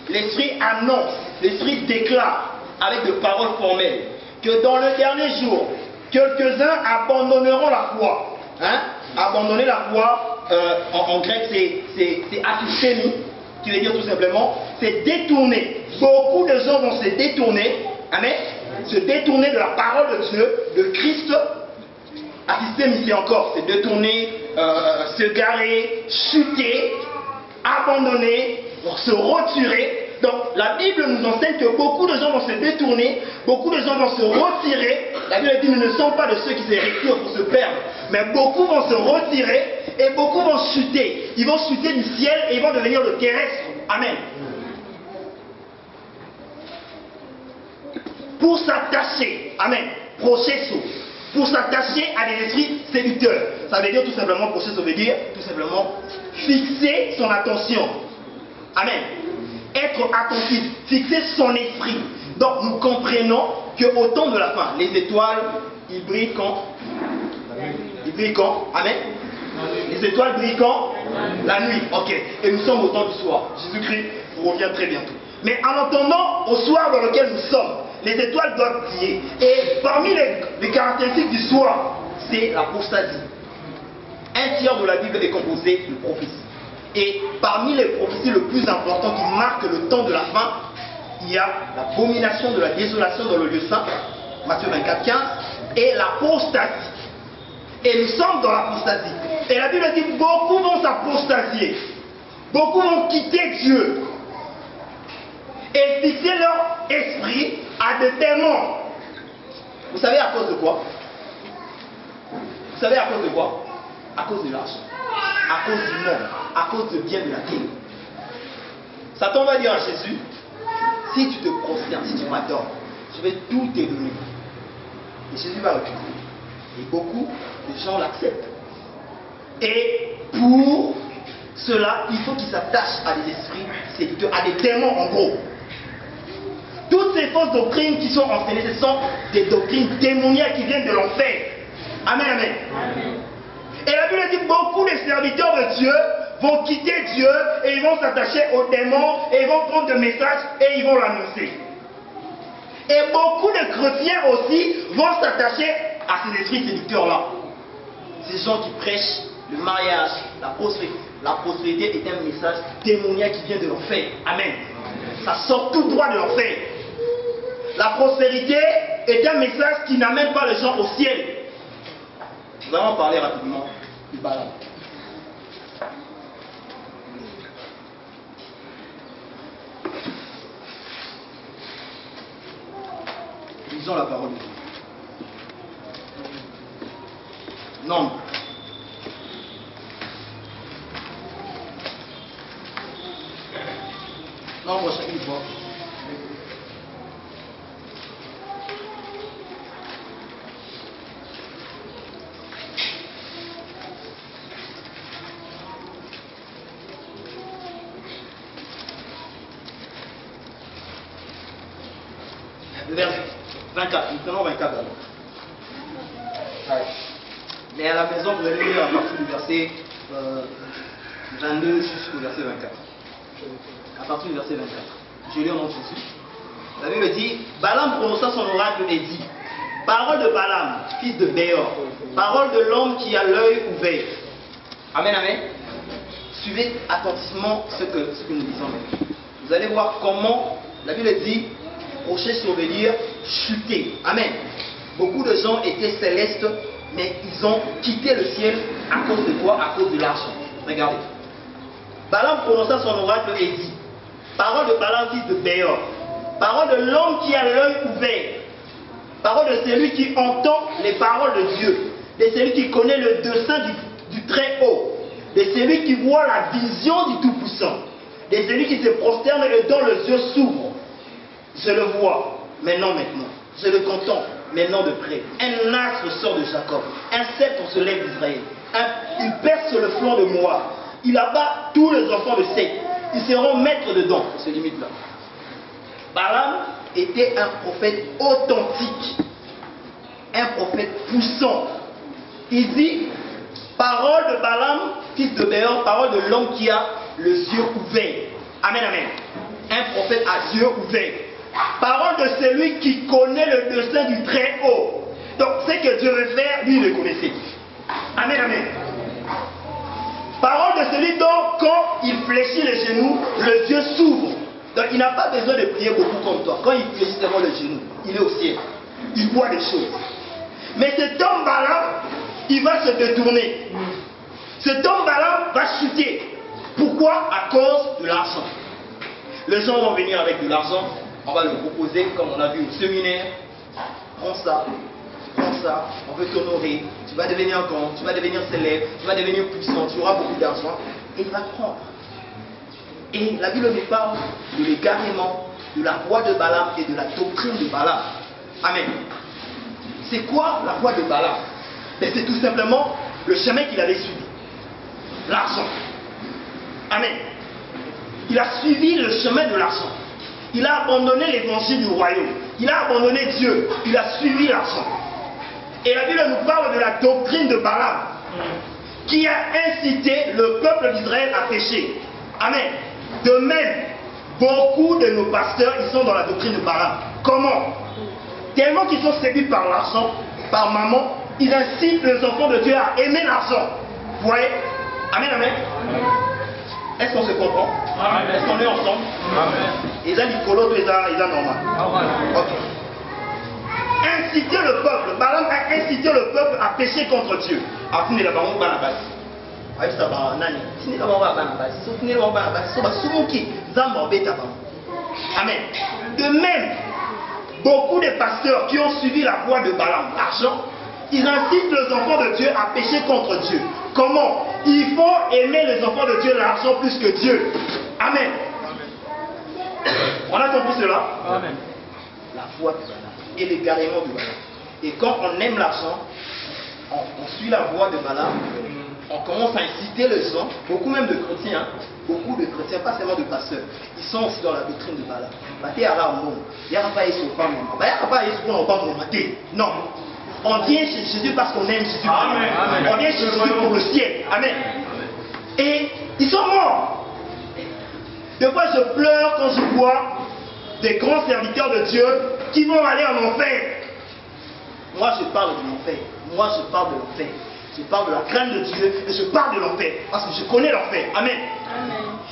L'Esprit annonce, l'Esprit déclare avec de paroles formelles que dans le dernier jour, quelques-uns abandonneront la foi. Hein? Abandonner la foi, en grec, c'est aphistémie, qui veut dire tout simplement, c'est détourner. Beaucoup de gens vont se détourner, amen, se détourner de la parole de Dieu, de Christ. Aphistémie ici encore, c'est détourner, se garer, chuter, abandonner, se retirer. Donc la Bible nous enseigne que beaucoup de gens vont se détourner, beaucoup de gens vont se retirer. La Bible dit, nous ne sommes pas de ceux qui se retirent pour se perdre, mais beaucoup vont se retirer et beaucoup vont chuter. Ils vont chuter du ciel et ils vont devenir le terrestre. Amen. Pour s'attacher, amen, processo, pour s'attacher à des esprits séducteurs. Ça veut dire tout simplement, processo veut dire tout simplement fixer son attention. Amen. Être attentif, fixer son esprit. Donc nous comprenons qu'au temps de la fin, les étoiles, ils brillent quand? Ils brillent quand? Amen. Les étoiles brillent quand? La nuit. Ok. Et nous sommes au temps du soir. Jésus-Christ revient très bientôt. Mais en attendant, au soir dans lequel nous sommes, les étoiles doivent briller. Et parmi les caractéristiques du soir, c'est l'apostasie. Un tiers de la Bible est composé de prophéties. Et parmi les prophéties les plus importantes qui marquent le temps de la fin, il y a l'abomination de la désolation dans le lieu saint, Matthieu 24, 15, et l'apostasie. Et nous sommes dans l'apostasie. Et la Bible dit beaucoup vont s'apostasier. Beaucoup vont quitter Dieu. et fixer leur esprit à de démons. Vous savez à cause de quoi? Vous savez à cause de quoi? À cause de l'argent, à cause du monde, à cause de bien de la terre. Satan va dire à Jésus, si tu te prosternes, si tu m'adores, je vais tout te donner. Et Jésus va reculer. Et beaucoup de gens l'acceptent. Et pour cela, il faut qu'ils s'attachent à des esprits séducteurs, à des démons en gros. Toutes ces fausses doctrines qui sont enseignées, ce sont des doctrines démoniaques qui viennent de l'enfer. Amen, amen. Amen. Et la Bible dit beaucoup de serviteurs de Dieu vont quitter Dieu et ils vont s'attacher aux démons et ils vont prendre des messages et ils vont l'annoncer. Et beaucoup de chrétiens aussi vont s'attacher à ces esprits séducteurs-là. Ces gens qui prêchent le mariage, la prospérité est un message démoniaque qui vient de l'enfer. Amen. Ça sort tout droit de l'enfer. La prospérité est un message qui n'amène pas les gens au ciel. Nous allons parler rapidement du Balaam. Lisons la parole de Dieu. Nombre. Nombre chapitre 3. Le verset 24, nous prenons 24 d'abord. Mais à la maison, vous allez lire à partir du verset 22 jusqu'au verset 24. À partir du verset 24. Je lis au nom de Jésus. La Bible dit, Balaam prononça son oracle et dit, parole de Balaam, fils de Béor, parole de l'homme qui a l'œil ouvert. Amen, amen. Suivez attentivement ce que nous disons maintenant. Vous allez voir comment la Bible dit, rocher survenir, chuter. Amen. Beaucoup de gens étaient célestes, mais ils ont quitté le ciel à cause de quoi? À cause de l'argent. Regardez. Balaam prononça son oracle et dit, parole de Balaam, fils de Béor, parole de l'homme qui a l'œil ouvert, parole de celui qui entend les paroles de Dieu, de celui qui connaît le dessein du Très-Haut, de celui qui voit la vision du Tout-Puissant, de celui qui se prosterne et dont les yeux s'ouvrent. Je le vois, mais non maintenant. Je le contemple, mais non de près. Un astre sort de Jacob, un sceptre se lève d'Israël. Il perce le flanc de Moab. Il abat tous les enfants de Seth. Ils seront maîtres dedans. Ce limite là. Balaam était un prophète authentique, un prophète puissant. Il dit, parole de Balaam, fils de Béor, parole de l'homme qui a les yeux ouverts. Amen, amen. Un prophète à yeux ouverts. Parole de celui qui connaît le dessein du Très-Haut. Donc, ce que Dieu veut faire, lui, il le connaissait. Amen, amen. Parole de celui dont, quand il fléchit les genoux, les yeux s'ouvrent. Donc, il n'a pas besoin de prier beaucoup comme toi. Quand il fléchit devant les genoux, il est au ciel. Il voit des choses. Mais cet homme Balaam, il va se détourner. Cet homme Balaam va chuter. Pourquoi? À cause de l'argent. Les gens vont venir avec de l'argent. On va le proposer, comme on a vu au séminaire. Prends ça, on veut t'honorer, tu vas devenir grand, tu vas devenir célèbre, tu vas devenir puissant, tu auras beaucoup d'argent. Et il va prendre. Et la Bible nous parle de l'égarement, de la voie de Balaam et de la doctrine de Balaam. Amen. C'est quoi la voie de Balaam? C'est tout simplement le chemin qu'il avait suivi. L'argent. Amen. Il a suivi le chemin de l'argent. Il a abandonné l'évangile du royaume. Il a abandonné Dieu. Il a suivi l'argent. Et la Bible nous parle de la doctrine de Balaam, qui a incité le peuple d'Israël à pécher. Amen. De même, beaucoup de nos pasteurs, ils sont dans la doctrine de Balaam. Comment? Tellement qu'ils sont séduits par l'argent, par maman, ils incitent les enfants de Dieu à aimer l'argent. Vous voyez? Amen, amen. Est-ce qu'on se comprend? Est-ce qu'on est ensemble? Ils ont Nicolo, ils ont normal. Ok. Inciter le peuple. Balaam a incité le peuple à pécher contre Dieu. Amen. De même, beaucoup de pasteurs qui ont suivi la voie de Balaam, l'argent, ils incitent les enfants de Dieu à pécher contre Dieu. Comment? Il faut aimer les enfants de Dieu, l'argent plus que Dieu. Amen. On a compris cela? Amen. La voie de Balaam et l'égarement de Balaam. Et quand on aime l'argent, on suit la voie de Balaam, on commence à inciter les gens, beaucoup même de chrétiens, beaucoup de chrétiens, pas seulement de pasteurs, ils sont aussi dans la doctrine de Balaam. Non. On vient chez Jésus parce qu'on aime Jésus. Amen. On vient chez Jésus pour le ciel. Amen. Et ils sont morts. Des fois, je pleure quand je vois des grands serviteurs de Dieu qui vont aller en enfer. Moi, je parle de l'enfer. Moi, je parle de l'enfer. Je parle de la crainte de Dieu et je parle de l'enfer. Parce que je connais l'enfer. Amen.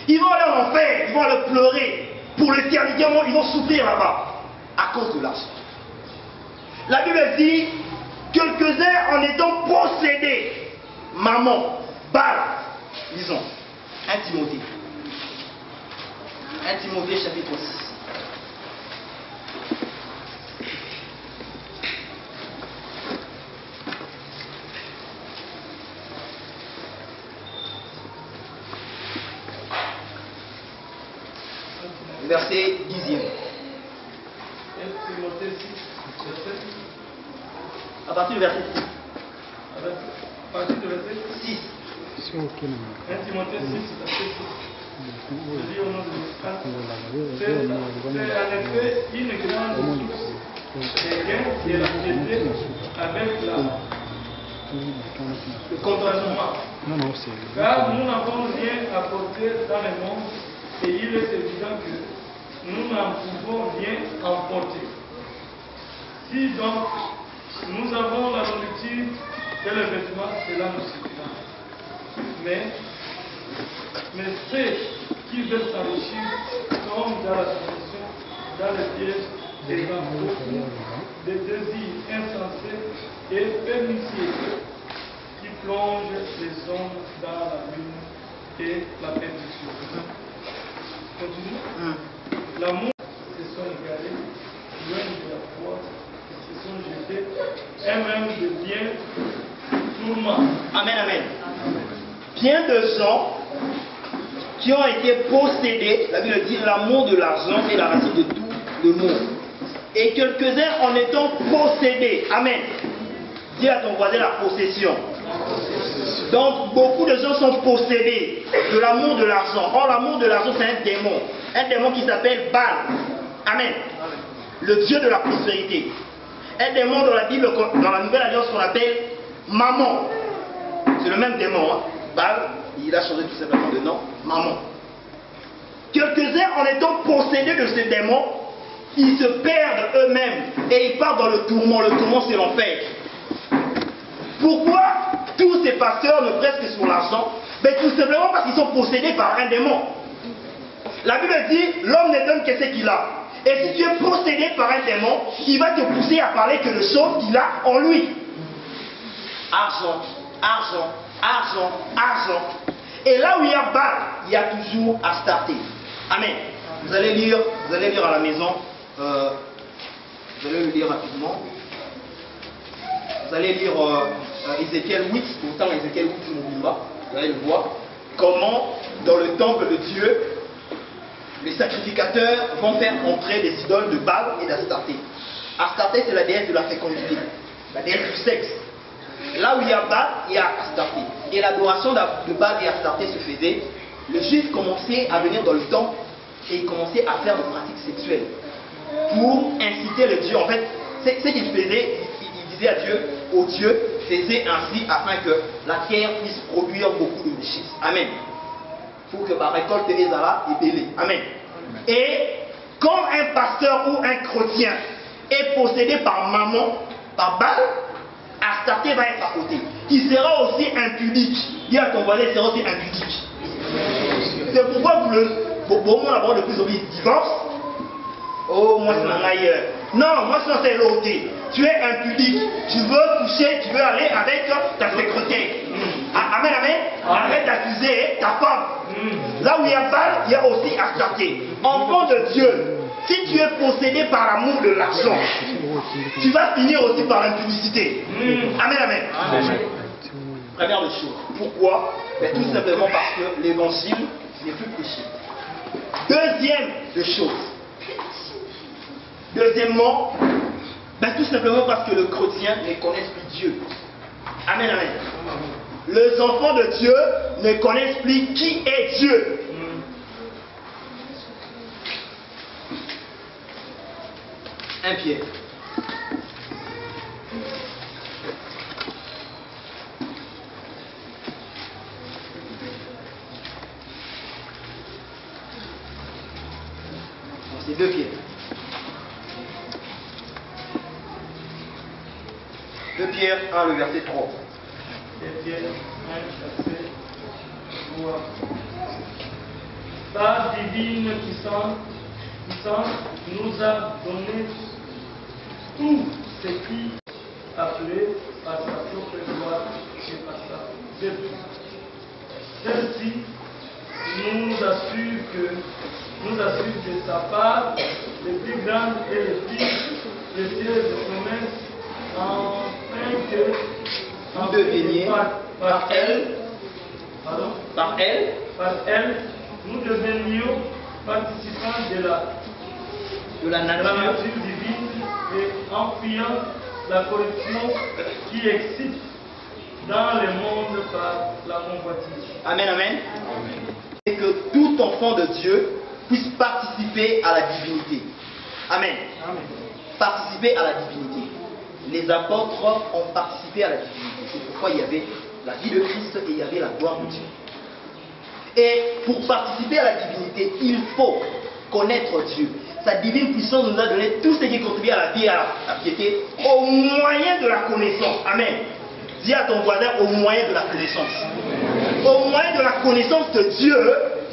Ils vont aller en enfer. Ils vont aller pleurer. Pour l'éternité, ils vont souffrir là-bas. À cause de l'argent. La Bible dit, quelques-uns en étant possédés. Maman, Baal. Lisons. 1 Timothée. 1 Timothée chapitre 6. Verset 10e. À partir du verset 6. À partir du verset 6. 1 Timothée 6, verset 6. Je dis au nom de Dieu. C'est en effet une grande source de gain qui est la piété avec le contentement. Car nous n'avons rien apporté dans le monde et il est évident que nous n'en pouvons rien emporter. Si donc nous avons la nourriture et le vêtement, cela nous suffira. Mais ceux qui veulent s'enrichir tombent dans la tradition, dans le piège et dans beaucoup des désirs insensés et pernicieux qui plongent les hommes dans la ruine et la perdition. Continue. L'amour se sont égarés, loin de la foi, se sont jetés, et même de bien tourment. Amen, amen. Bien de gens qui ont été possédés, la Bible dit l'amour de l'argent est la racine de tout le monde. Et quelques-uns en étant possédés. Amen. Dis à ton voisin la possession. Donc beaucoup de gens sont possédés de l'amour de l'argent. Or l'amour de l'argent c'est un démon. Un démon qui s'appelle Baal. Amen. Le dieu de la prospérité. Un démon dans la Bible, dans la Nouvelle Alliance qu'on appelle Mammon. C'est le même démon. Hein? Baal, il a changé tout simplement de nom. Mammon. Quelques-uns en étant possédés de ce démon, ils se perdent eux-mêmes et ils partent dans le tourment. Le tourment c'est l'enfer. Pourquoi tous ces pasteurs ne prêchent que sur l'argent? Mais tout simplement parce qu'ils sont possédés par un démon. La Bible dit, l'homme ne donne que ce qu'il a. Et si tu es possédé par un démon, il va te pousser à parler que de choses qu'il a en lui. Argent, argent, argent, argent. Et là où il y a Baal, il y a toujours Astarté. Amen. Vous allez lire à la maison. Vous allez le lire rapidement. Vous allez lire Ézéchiel 8, pourtant Ézéchiel 8 je n'oublie pas, vous allez le voir, comment dans le temple de Dieu, les sacrificateurs vont faire entrer des idoles de Baal et d'Astarté. Astarté c'est la déesse de la fécondité, la déesse du sexe. Là où il y a Baal, il y a Astarté. Et l'adoration de Baal et Astarté se faisait, le juif commençait à venir dans le temple et il commençait à faire des pratiques sexuelles pour inciter le Dieu. En fait, ce qu'il faisait, il disait à Dieu, au Dieu, faisait ainsi afin que la terre puisse produire beaucoup de richesses. Amen. Il faut que ma récolte est là et belle. Amen. Et quand un pasteur ou un chrétien est possédé par Mammon, par Baal, Astarté va être à côté. Il sera aussi impudique. Dis à ton voisin, il sera aussi impudique. C'est pourquoi bon monde avoir de plus en plus divorce. Oh, moi c'est un ailleurs. Non, moi c'est l'autre. Tu es impudique. Tu veux coucher, tu veux aller avec ta secrétaire. Amen, amen. Arrête d'accuser ta femme. Là où il y a Baal, il y a aussi Astarté. Enfant de Dieu, si tu es possédé par l'amour de l'argent, tu vas finir aussi par l'impudicité. Amen, amen. Première des choses. Pourquoi? Tout simplement parce que l'évangile n'est plus prêché. Deuxième des choses. Deuxièmement, tout simplement parce que le chrétien ne connaît plus Dieu. Amen, amen. Les enfants de Dieu ne connaissent plus qui est Dieu. 1 Pierre. C'est 2 Pierre. 2 Pierre 1, le verset 3. 2 Pierre 1, verset 3. Par divine puissance nous a donné tout ce qui appelé par sa propre gloire et par sa vertu. Celle-ci nous assure de sa part les plus grandes et les plus précieuses promesses, afin que vous deveniez par elle, nous devenions participants de la nature divine et en fuyant la corruption qui excite dans le monde par la convoitise. Amen, amen. Et que tout enfant de Dieu puisse participer à la divinité. Amen. Amen. Participer à la divinité. Les apôtres ont participé à la divinité. C'est pourquoi il y avait la vie de Christ et il y avait la gloire de Dieu. Et pour participer à la divinité, il faut connaître Dieu. Sa divine puissance nous a donné tout ce qui contribue à la vie et à la piété au moyen de la connaissance. Amen. Dis à ton voisin au moyen de la connaissance. Au moyen de la connaissance de Dieu,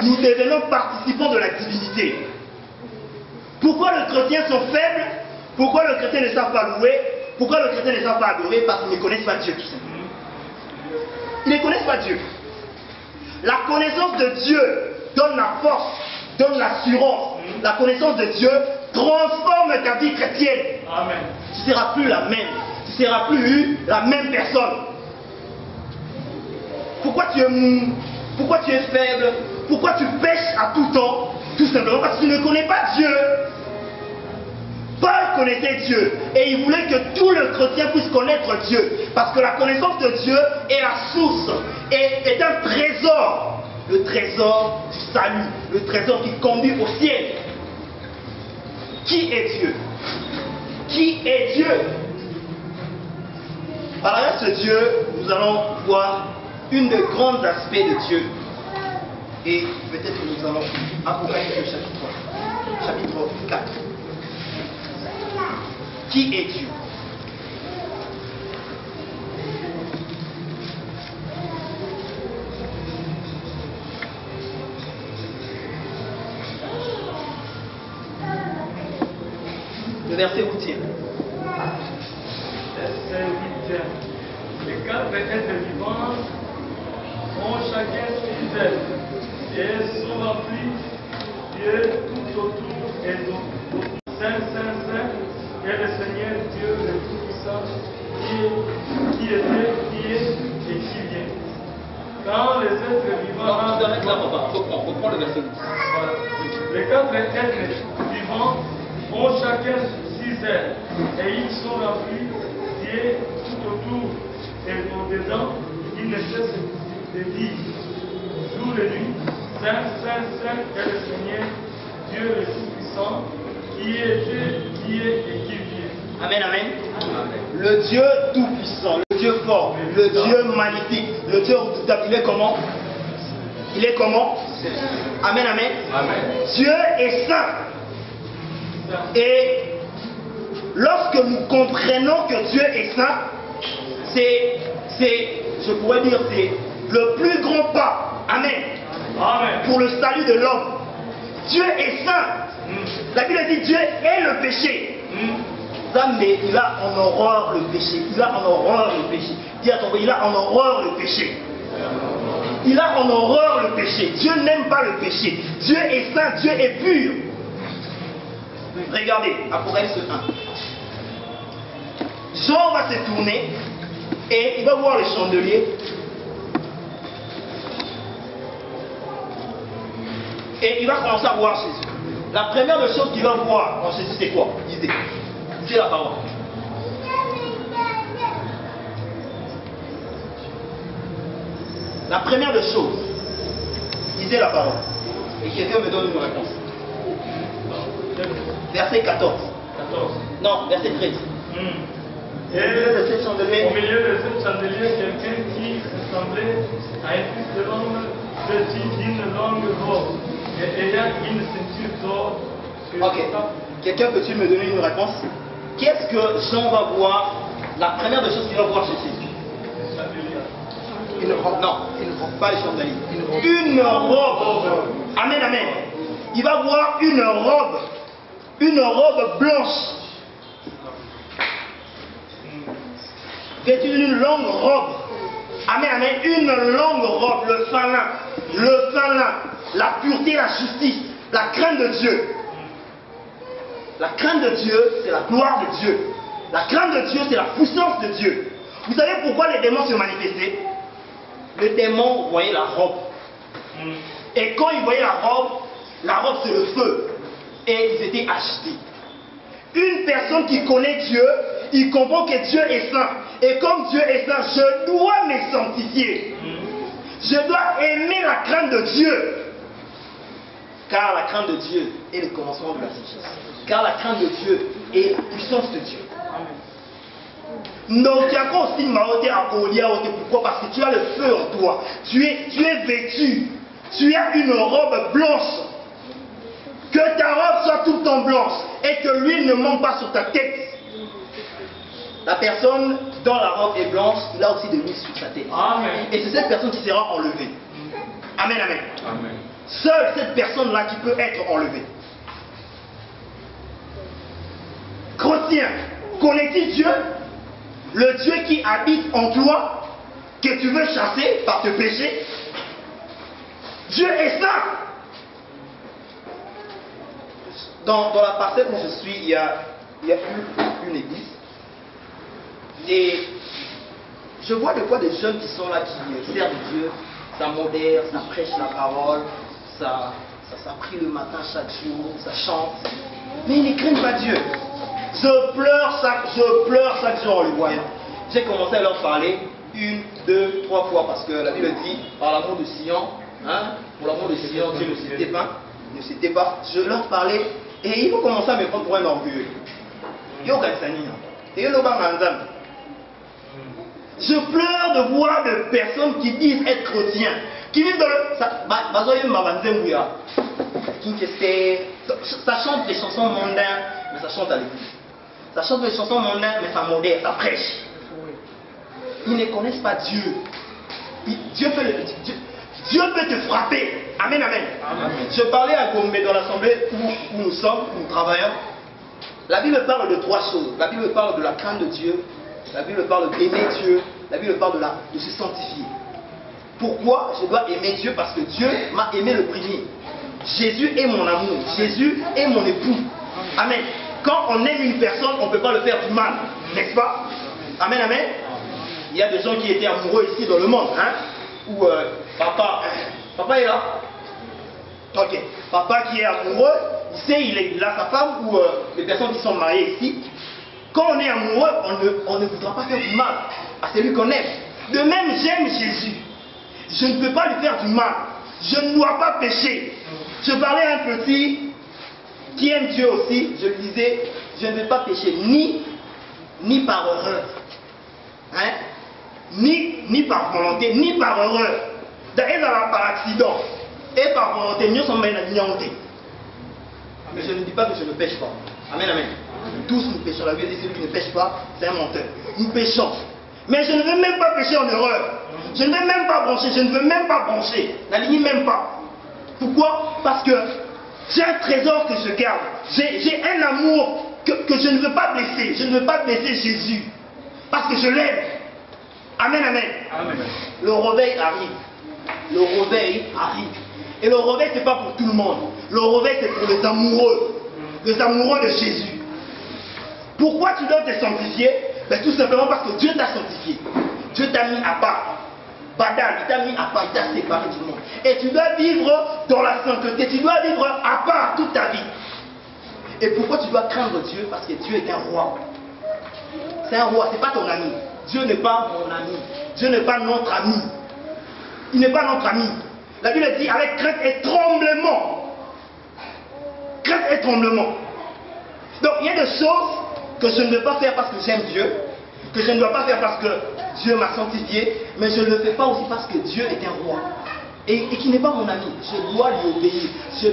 nous devenons participants de la divinité. Pourquoi les chrétiens sont faibles? Pourquoi les chrétiens ne savent pas louer? Pourquoi les chrétiens ne savent pas adorer? Parce qu'ils ne connaissent pas Dieu, tout simplement. Ils ne connaissent pas Dieu. La connaissance de Dieu donne la force, donne l'assurance. La connaissance de Dieu transforme ta vie chrétienne. Amen. Tu ne seras plus la même. Tu ne seras plus la même personne. Pourquoi tu es mou? Pourquoi tu es faible? Pourquoi tu pêches à tout temps? Tout simplement parce que tu ne connais pas Dieu. Paul connaissait Dieu et il voulait que tout le chrétien puisse connaître Dieu. Parce que la connaissance de Dieu est la source et est un trésor. Le trésor du salut, le trésor qui conduit au ciel. Qui est Dieu? Qui est Dieu? Par la grâce de Dieu, nous allons voir une des grands aspects de Dieu. Et peut-être que nous allons Apocalypse chapitre 4. Qui est Dieu? Le verset 8e. Verset 8e. Les 4 êtres vivants ont chacun 6 ailes et sont remplis Dieu tout autour et d'autres. Saint, Saint, Saint, est le Seigneur Dieu le Tout-Puissant, qui était, qui est et qui vient. Quand les êtres vivants... Reprends le verset 8. Voilà. Les 4 êtres vivants ont chacun 6 ailes et ils sont remplis Dieu tout autour et au-dedans, ils ne cessent de dire jour et nuit, Saint, Saint, Saint est le Seigneur Dieu le Tout-Puissant, qui est Dieu, qui est et qui vient. Amen, amen. Le Dieu tout-puissant, le Dieu fort, le Dieu magnifique, le Dieu redoutable, il est comment? Il est comment? Amen, amen. Dieu est saint. Et lorsque nous comprenons que Dieu est saint, je pourrais dire, c'est le plus grand pas. Amen. Pour le salut de l'homme. Dieu est saint. La Bible dit Dieu est le péché. Mais il a en horreur le péché. Il a en horreur le péché. Dis à ton frère, il a en horreur le péché. Il a en horreur le péché. Dieu n'aime pas le péché. Dieu est saint, Dieu est pur. Regardez, Apocalypse 1. Jean va se tourner et il va voir le chandelier. Et il va commencer à voir Jésus. La première des choses qu'il va voir en Jésus, c'est quoi? Lisez la parole. La première des choses, lisez la parole. Et quelqu'un me donne une réponse. Verset 14. Non, verset 13. Et au milieu de ce chandelier, quelqu'un qui ressemblait à un fils de l'homme vêtu d'une longue robe et ayant une ceinture d'or sur Ok. Quelqu'un peut-il me donner une réponse? Qu'est-ce que Jean va voir? La première des choses qu'il va voir chez Jésus. Une robe. Non, une robe, pas les chandeliers. Une robe. Amen, amen. Il va voir une robe blanche. Vêtue d'une longue robe. Amen, amen. Une longue robe, le fin lin, la pureté, la justice, la crainte de Dieu. La crainte de Dieu, c'est la gloire de Dieu. La crainte de Dieu, c'est la puissance de Dieu. Vous savez pourquoi les démons se manifestaient? Les démons voyaient la robe. Et quand ils voyaient la robe c'est le feu. Et ils étaient agités. Une personne qui connaît Dieu, il comprend que Dieu est saint. Et comme Dieu est saint, je dois me sanctifier. Je dois aimer la crainte de Dieu. Car la crainte de Dieu est le commencement de la sagesse. Car la crainte de Dieu est la puissance de Dieu. Donc, tu as aussi pourquoi? Parce que tu as le feu en toi. Tu es vêtu. Tu as une robe blanche. Que ta robe soit tout le temps blanche et que l'huile ne manque pas sur ta tête. La personne dont la robe est blanche, il a aussi de l'huile sur sa tête. Amen. Et c'est cette personne qui sera enlevée. Amen, amen. Amen. Seule cette personne-là qui peut être enlevée. Chrétien, connais-tu Dieu? Le Dieu qui habite en toi, que tu veux chasser par tes péchés? Dieu est saint. Dans la parcelle où je suis, il y a une église. Et je vois des fois des jeunes qui sont là, qui servent Dieu. Ça modère, ça prêche la parole, ça prie le matin chaque jour, ça chante. Mais ils ne craignent pas Dieu. Je pleure chaque jour en les voyant. J'ai commencé à leur parler 1, 2, 3 fois parce que la Bible dit, par l'amour de Sion, pour l'amour de Sion, Dieu ne s'était pas. Je leur parlais et ils vont commencer à me prendre pour un orgueilleux. Je pleure de voir des personnes qui disent être chrétiens, qui vivent dans le... Ça chante des chansons mondaines, mais ça chante à l'église. Ça chante des chansons mondaines, mais ça modère, ça prêche. Ils ne connaissent pas Dieu. Dieu peut te frapper. Amen, amen. Amen. Je parlais à Gombe dans l'assemblée où nous sommes, où nous travaillons. La Bible parle de 3 choses. La Bible parle de la crainte de Dieu. La Bible parle d'aimer Dieu. La Bible parle de se sanctifier. Pourquoi je dois aimer Dieu? Parce que Dieu m'a aimé le premier. Jésus est mon amour. Jésus est mon époux. Amen. Quand on aime une personne, on ne peut pas le faire du mal. N'est-ce pas? Amen, amen. Il y a des gens qui étaient amoureux ici dans le monde. Où papa est là. Ok. Papa qui est amoureux, il sait, il a sa femme, ou les personnes qui sont mariées ici. Quand on est amoureux, on ne voudra pas faire du mal à celui qu'on aime. De même, j'aime Jésus. Je ne peux pas lui faire du mal. Je ne dois pas pécher. Je parlais à un petit qui aime Dieu aussi. Je lui disais, je ne veux pas pécher ni par horreur. Ni par volonté, ni par horreur. D'ailleurs, par accident. Et par volonté, nous sommes bien amis. Mais je ne dis pas que je ne pêche pas. Amen, amen. Tous nous péchons. La Bible dit celui qui ne pêche pas, c'est un menteur. Nous péchons. Mais je ne veux même pas pécher en erreur. Je ne veux même pas brancher. Je ne veux même pas brancher. La ligne même pas. Pourquoi? Parce que j'ai un trésor que je garde. J'ai un amour que je ne veux pas blesser. Je ne veux pas blesser Jésus. Parce que je l'aime. Amen, amen. Amen. Le réveil arrive. le réveil arrive. Et le réveil, ce n'est pas pour tout le monde. Le réveil, c'est pour les amoureux de Jésus. Pourquoi tu dois te sanctifier? Ben, tout simplement parce que Dieu t'a sanctifié. Dieu t'a mis à part. Badal, il t'a mis à part, il t'a séparé du monde. Et tu dois vivre dans la sainteté. Tu dois vivre à part toute ta vie. Et pourquoi tu dois craindre Dieu? Parce que Dieu est un roi. C'est un roi, ce n'est pas ton ami. Dieu n'est pas mon ami. Dieu n'est pas notre ami. Il n'est pas notre ami. La Bible dit avec crainte et tremblement. Crainte et tremblement. Donc il y a des choses que je ne veux pas faire parce que j'aime Dieu, que je ne dois pas faire parce que Dieu m'a sanctifié, mais je ne le fais pas aussi parce que Dieu est un roi. Et qui n'est pas mon ami. Je dois lui obéir. Je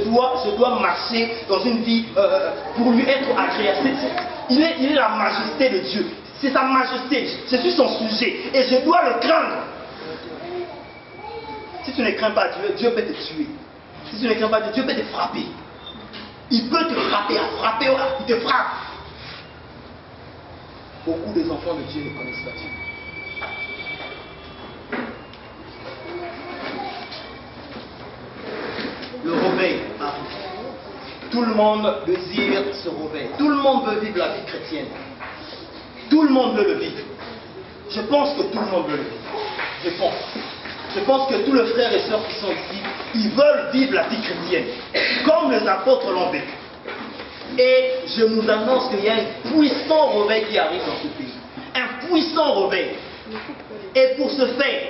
dois marcher dans une vie pour lui être agréable. Il est la majesté de Dieu. C'est sa majesté. Je suis son sujet. Et je dois le craindre. Si tu ne crains pas Dieu, Dieu peut te tuer. Si tu ne crains pas Dieu, Dieu peut te frapper. Il peut te frapper, il te frappe. Beaucoup des enfants de Dieu ne connaissent pas Dieu. Le réveil arrive. Tout le monde désire ce réveil. Tout le monde veut vivre la vie chrétienne. Tout le monde veut le vivre. Je pense que tout le monde veut le vivre. Je pense que tous les frères et sœurs qui sont ici, ils veulent vivre la vie chrétienne, comme les apôtres l'ont vécu. Et je nous annonce qu'il y a un puissant réveil qui arrive dans ce pays. Un puissant réveil. Et pour ce faire,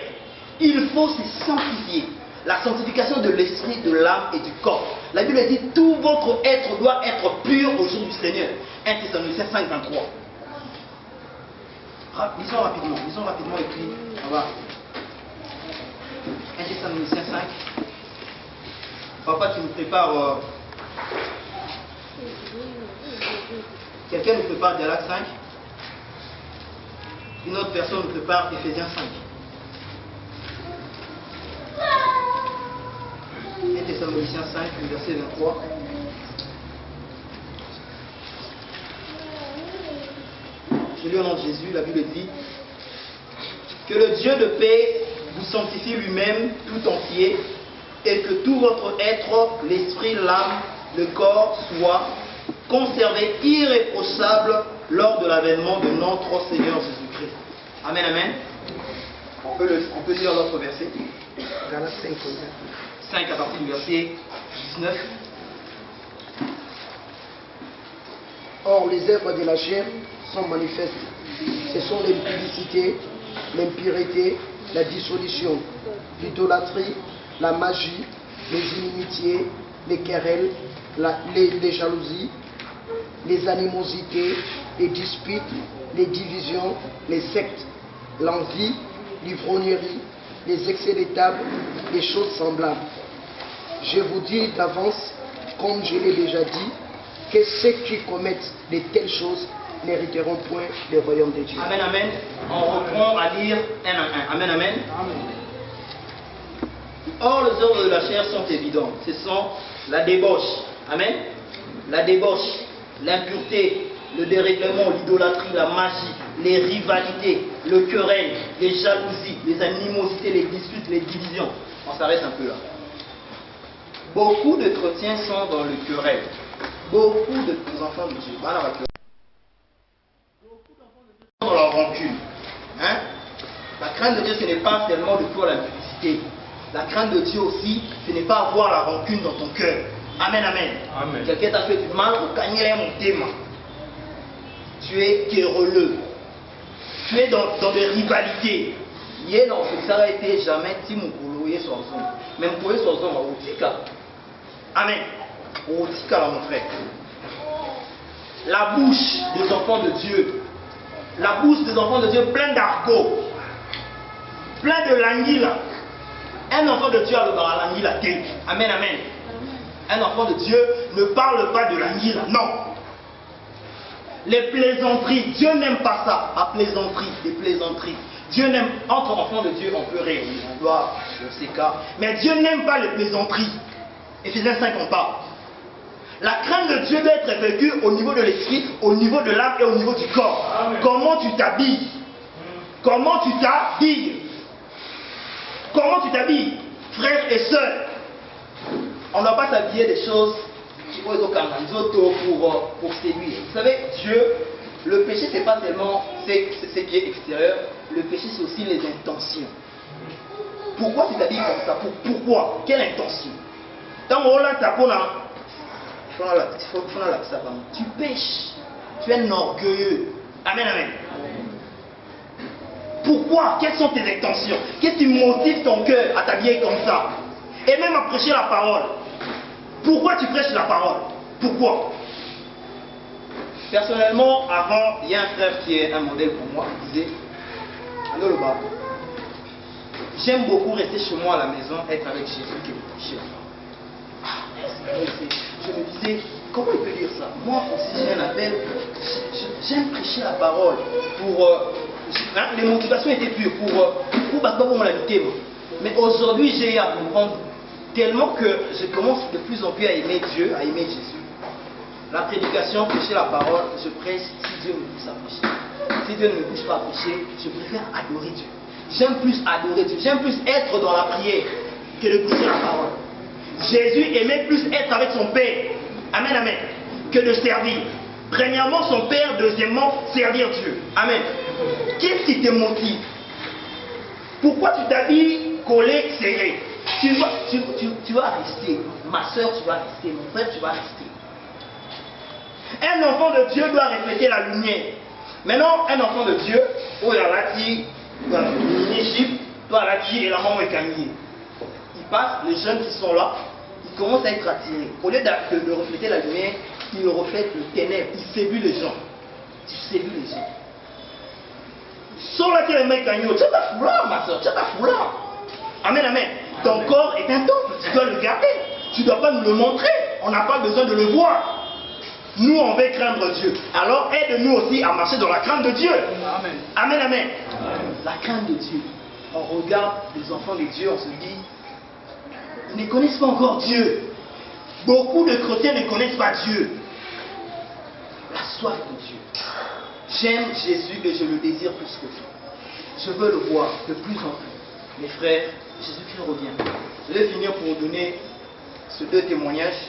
il faut se sanctifier. La sanctification de l'esprit, de l'âme et du corps. La Bible dit tout votre être doit être pur au jour du Seigneur. 1 Thessaloniciens 5, 23. Lisons rapidement écrit. On va. 1 Thessaloniciens 5. Papa, tu nous prépares. Quelqu'un nous prépare Galates 5. Une autre personne nous prépare Éphésiens 5. 1 Thessaloniciens 5, verset 23. Je lis au nom de Jésus, la Bible dit que le Dieu de paix vous sanctifie lui-même tout entier et que tout votre être, l'esprit, l'âme, le corps soit conservé irréprochable lors de l'avènement de notre Seigneur Jésus-Christ. Amen, amen. On peut lire l'autre verset. Galates 5 à partir du verset 19. Or, les œuvres de la chair sont manifestes. Ce sont l'impudicité, l'impureté, la dissolution, l'idolâtrie, la magie, les inimitiés, les querelles, les jalousies, les animosités, les disputes, les divisions, les sectes, l'envie, l'ivrognerie, les excès de table, les choses semblables. Je vous dis d'avance, comme je l'ai déjà dit, que ceux qui commettent de telles choses n'hériteront point le royaume de Dieu. Amen, amen. On reprend à lire un à un. Amen, amen. Or, les œuvres de la chair sont évidentes. Ce sont la débauche. Amen. La débauche, l'impureté, le dérèglement, l'idolâtrie, la magie, les rivalités, le querelle, les jalousies, les animosités, les disputes, les divisions. On s'arrête un peu là. Beaucoup de chrétiens sont dans le querelle. Beaucoup de enfants de Dieu. Voilà la querelle. Beaucoup d'enfants de Dieu sont dans la rancune. Hein? La crainte de Dieu, ce n'est pas seulement de fuir l'impudicité. La crainte de Dieu aussi, ce n'est pas avoir la rancune dans ton cœur. Amen, amen. Amen. Quelqu'un t'a fait du mal, au cagner mon thème. Tu es querelleux. Tu es dans des rivalités. Yé non, ça a été jamais Timukulu, yé sur zone. Même pour yé sur zone, au tika. Amen. Au tika là, mon frère. La bouche des enfants de Dieu. La bouche des enfants de Dieu pleine d'argot. Plein de languila. Un enfant de Dieu a le languila. Amen, amen. Un enfant de Dieu ne parle pas de languila. Non. Les plaisanteries, Dieu n'aime pas ça. La plaisanterie, les plaisanteries. Dieu n'aime, entre enfants de Dieu, on peut rire, on doit, je sais pas. Mais Dieu n'aime pas les plaisanteries. Éphésiens 5, on parle. La crainte de Dieu doit être vécue au niveau de l'esprit, au niveau de l'âme et au niveau du corps. Amen. Comment tu t'habilles? Comment tu t'habilles? Comment tu t'habilles? frères et sœurs, on ne doit pas s'habiller des choses pour séduire. Vous savez, Dieu, le péché, c'est pas seulement ce qui est extérieur, le péché, c'est aussi les intentions. Pourquoi tu t'habilles comme ça? Pourquoi? Quelle intention? Tu pêches, tu es un orgueilleux. Amen, amen. Pourquoi? Quelles sont tes intentions? Qu'est-ce qui motive ton cœur à t'habiller comme ça? Et même à prêcher la parole. Pourquoi tu prêches la parole? Pourquoi? Personnellement, avant, il y a un frère qui est un modèle pour moi, il disait, allô le bas, j'aime beaucoup rester chez moi à la maison, être avec Jésus que de prêcher la parole. Je me disais, comment il peut dire ça? Moi aussi j'ai un appel, j'aime prêcher la parole les motivations étaient pures pour l'habiter. Mais aujourd'hui j'ai à comprendre tellement que je commence de plus en plus à aimer Dieu, à aimer Jésus. La prédication, prêcher la parole, je prêche si Dieu me pousse à prêcher. Si Dieu ne me pousse pas à prêcher, je préfère adorer Dieu. J'aime plus adorer Dieu, j'aime plus être dans la prière que de prêcher la parole. Jésus aimait plus être avec son Père, amen, amen, que de servir. Premièrement son Père, deuxièmement servir Dieu, amen. Qu'est-ce qui te motive? Pourquoi tu t'habilles collé, serré? Tu vas rester, ma soeur, tu vas rester, mon frère, tu vas rester. Un enfant de Dieu doit refléter la lumière. Maintenant, un enfant de Dieu, où il y a la tige, l'Égypte, doit la tige et la maman est gagnée. Ils passent, les jeunes qui sont là, ils commencent à être attirés. Au lieu de refléter la lumière, ils reflètent le ténèbre, ils séduisent les gens. Tu séduis les gens. Sans la terre, mec gagnée, tu as ta foulard, ma soeur, tu as ta foulard. Amen, amen. Ton corps est un temple, tu dois le garder. Tu ne dois pas nous le montrer. On n'a pas besoin de le voir. Nous, on veut craindre Dieu. Alors, aide-nous aussi à marcher dans la crainte de Dieu. Amen. Amen, amen. La crainte de Dieu. On regarde les enfants de Dieu, on se dit, ils ne connaissent pas encore Dieu. Beaucoup de chrétiens ne connaissent pas Dieu. La soif de Dieu. J'aime Jésus et je le désire plus que tout. Je veux le voir de plus en plus. Mes frères, Jésus-Christ revient. Je vais finir pour vous donner ces deux témoignages.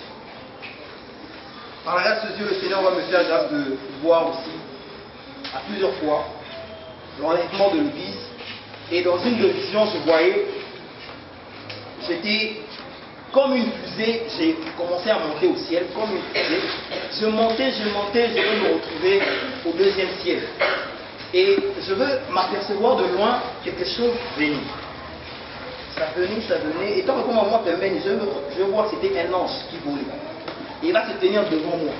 Par la grâce de Dieu, le Seigneur va me faire grâce de voir aussi, à plusieurs fois, l'enlèvement de l'Église. Et dans une des visions, je voyais, j'étais comme une fusée, j'ai commencé à monter au ciel, comme une fusée. Je montais, je veux me retrouver au deuxième ciel. Et je veux m'apercevoir de loin quelque chose venir. Ça venait, et tant que moi je vois que c'était un ange qui volait. Et il va se tenir devant moi.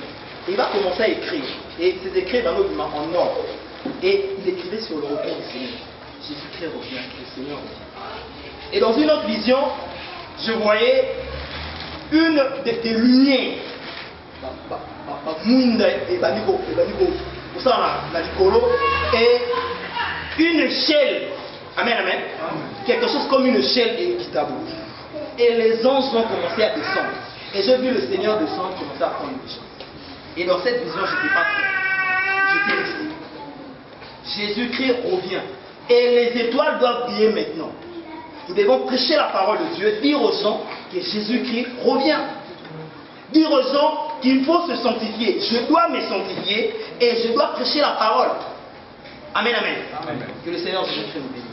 Et il va commencer à écrire. Et c'est écrit dans notre en or. Et il écrivait sur le retour du Seigneur. Jésus-Christ revient, le Seigneur revient. Et dans une autre vision, je voyais une des lumières. Et une échelle. Amen, amen. Quelque chose comme une échelle équitable. Et les anges vont commencer à descendre. Et j'ai vu le Seigneur descendre, commencer à prendre une chose. Et dans cette vision, je n'étais pas prêt. J'étais resté. Jésus-Christ revient. Et les étoiles doivent briller maintenant. Nous devons prêcher la parole de Dieu, dire aux gens que Jésus-Christ revient. Dire aux gens qu'il faut se sanctifier. Je dois me sanctifier et je dois prêcher la parole. Amen, amen. Amen. Que le Seigneur Jésus-Christ nous bénisse.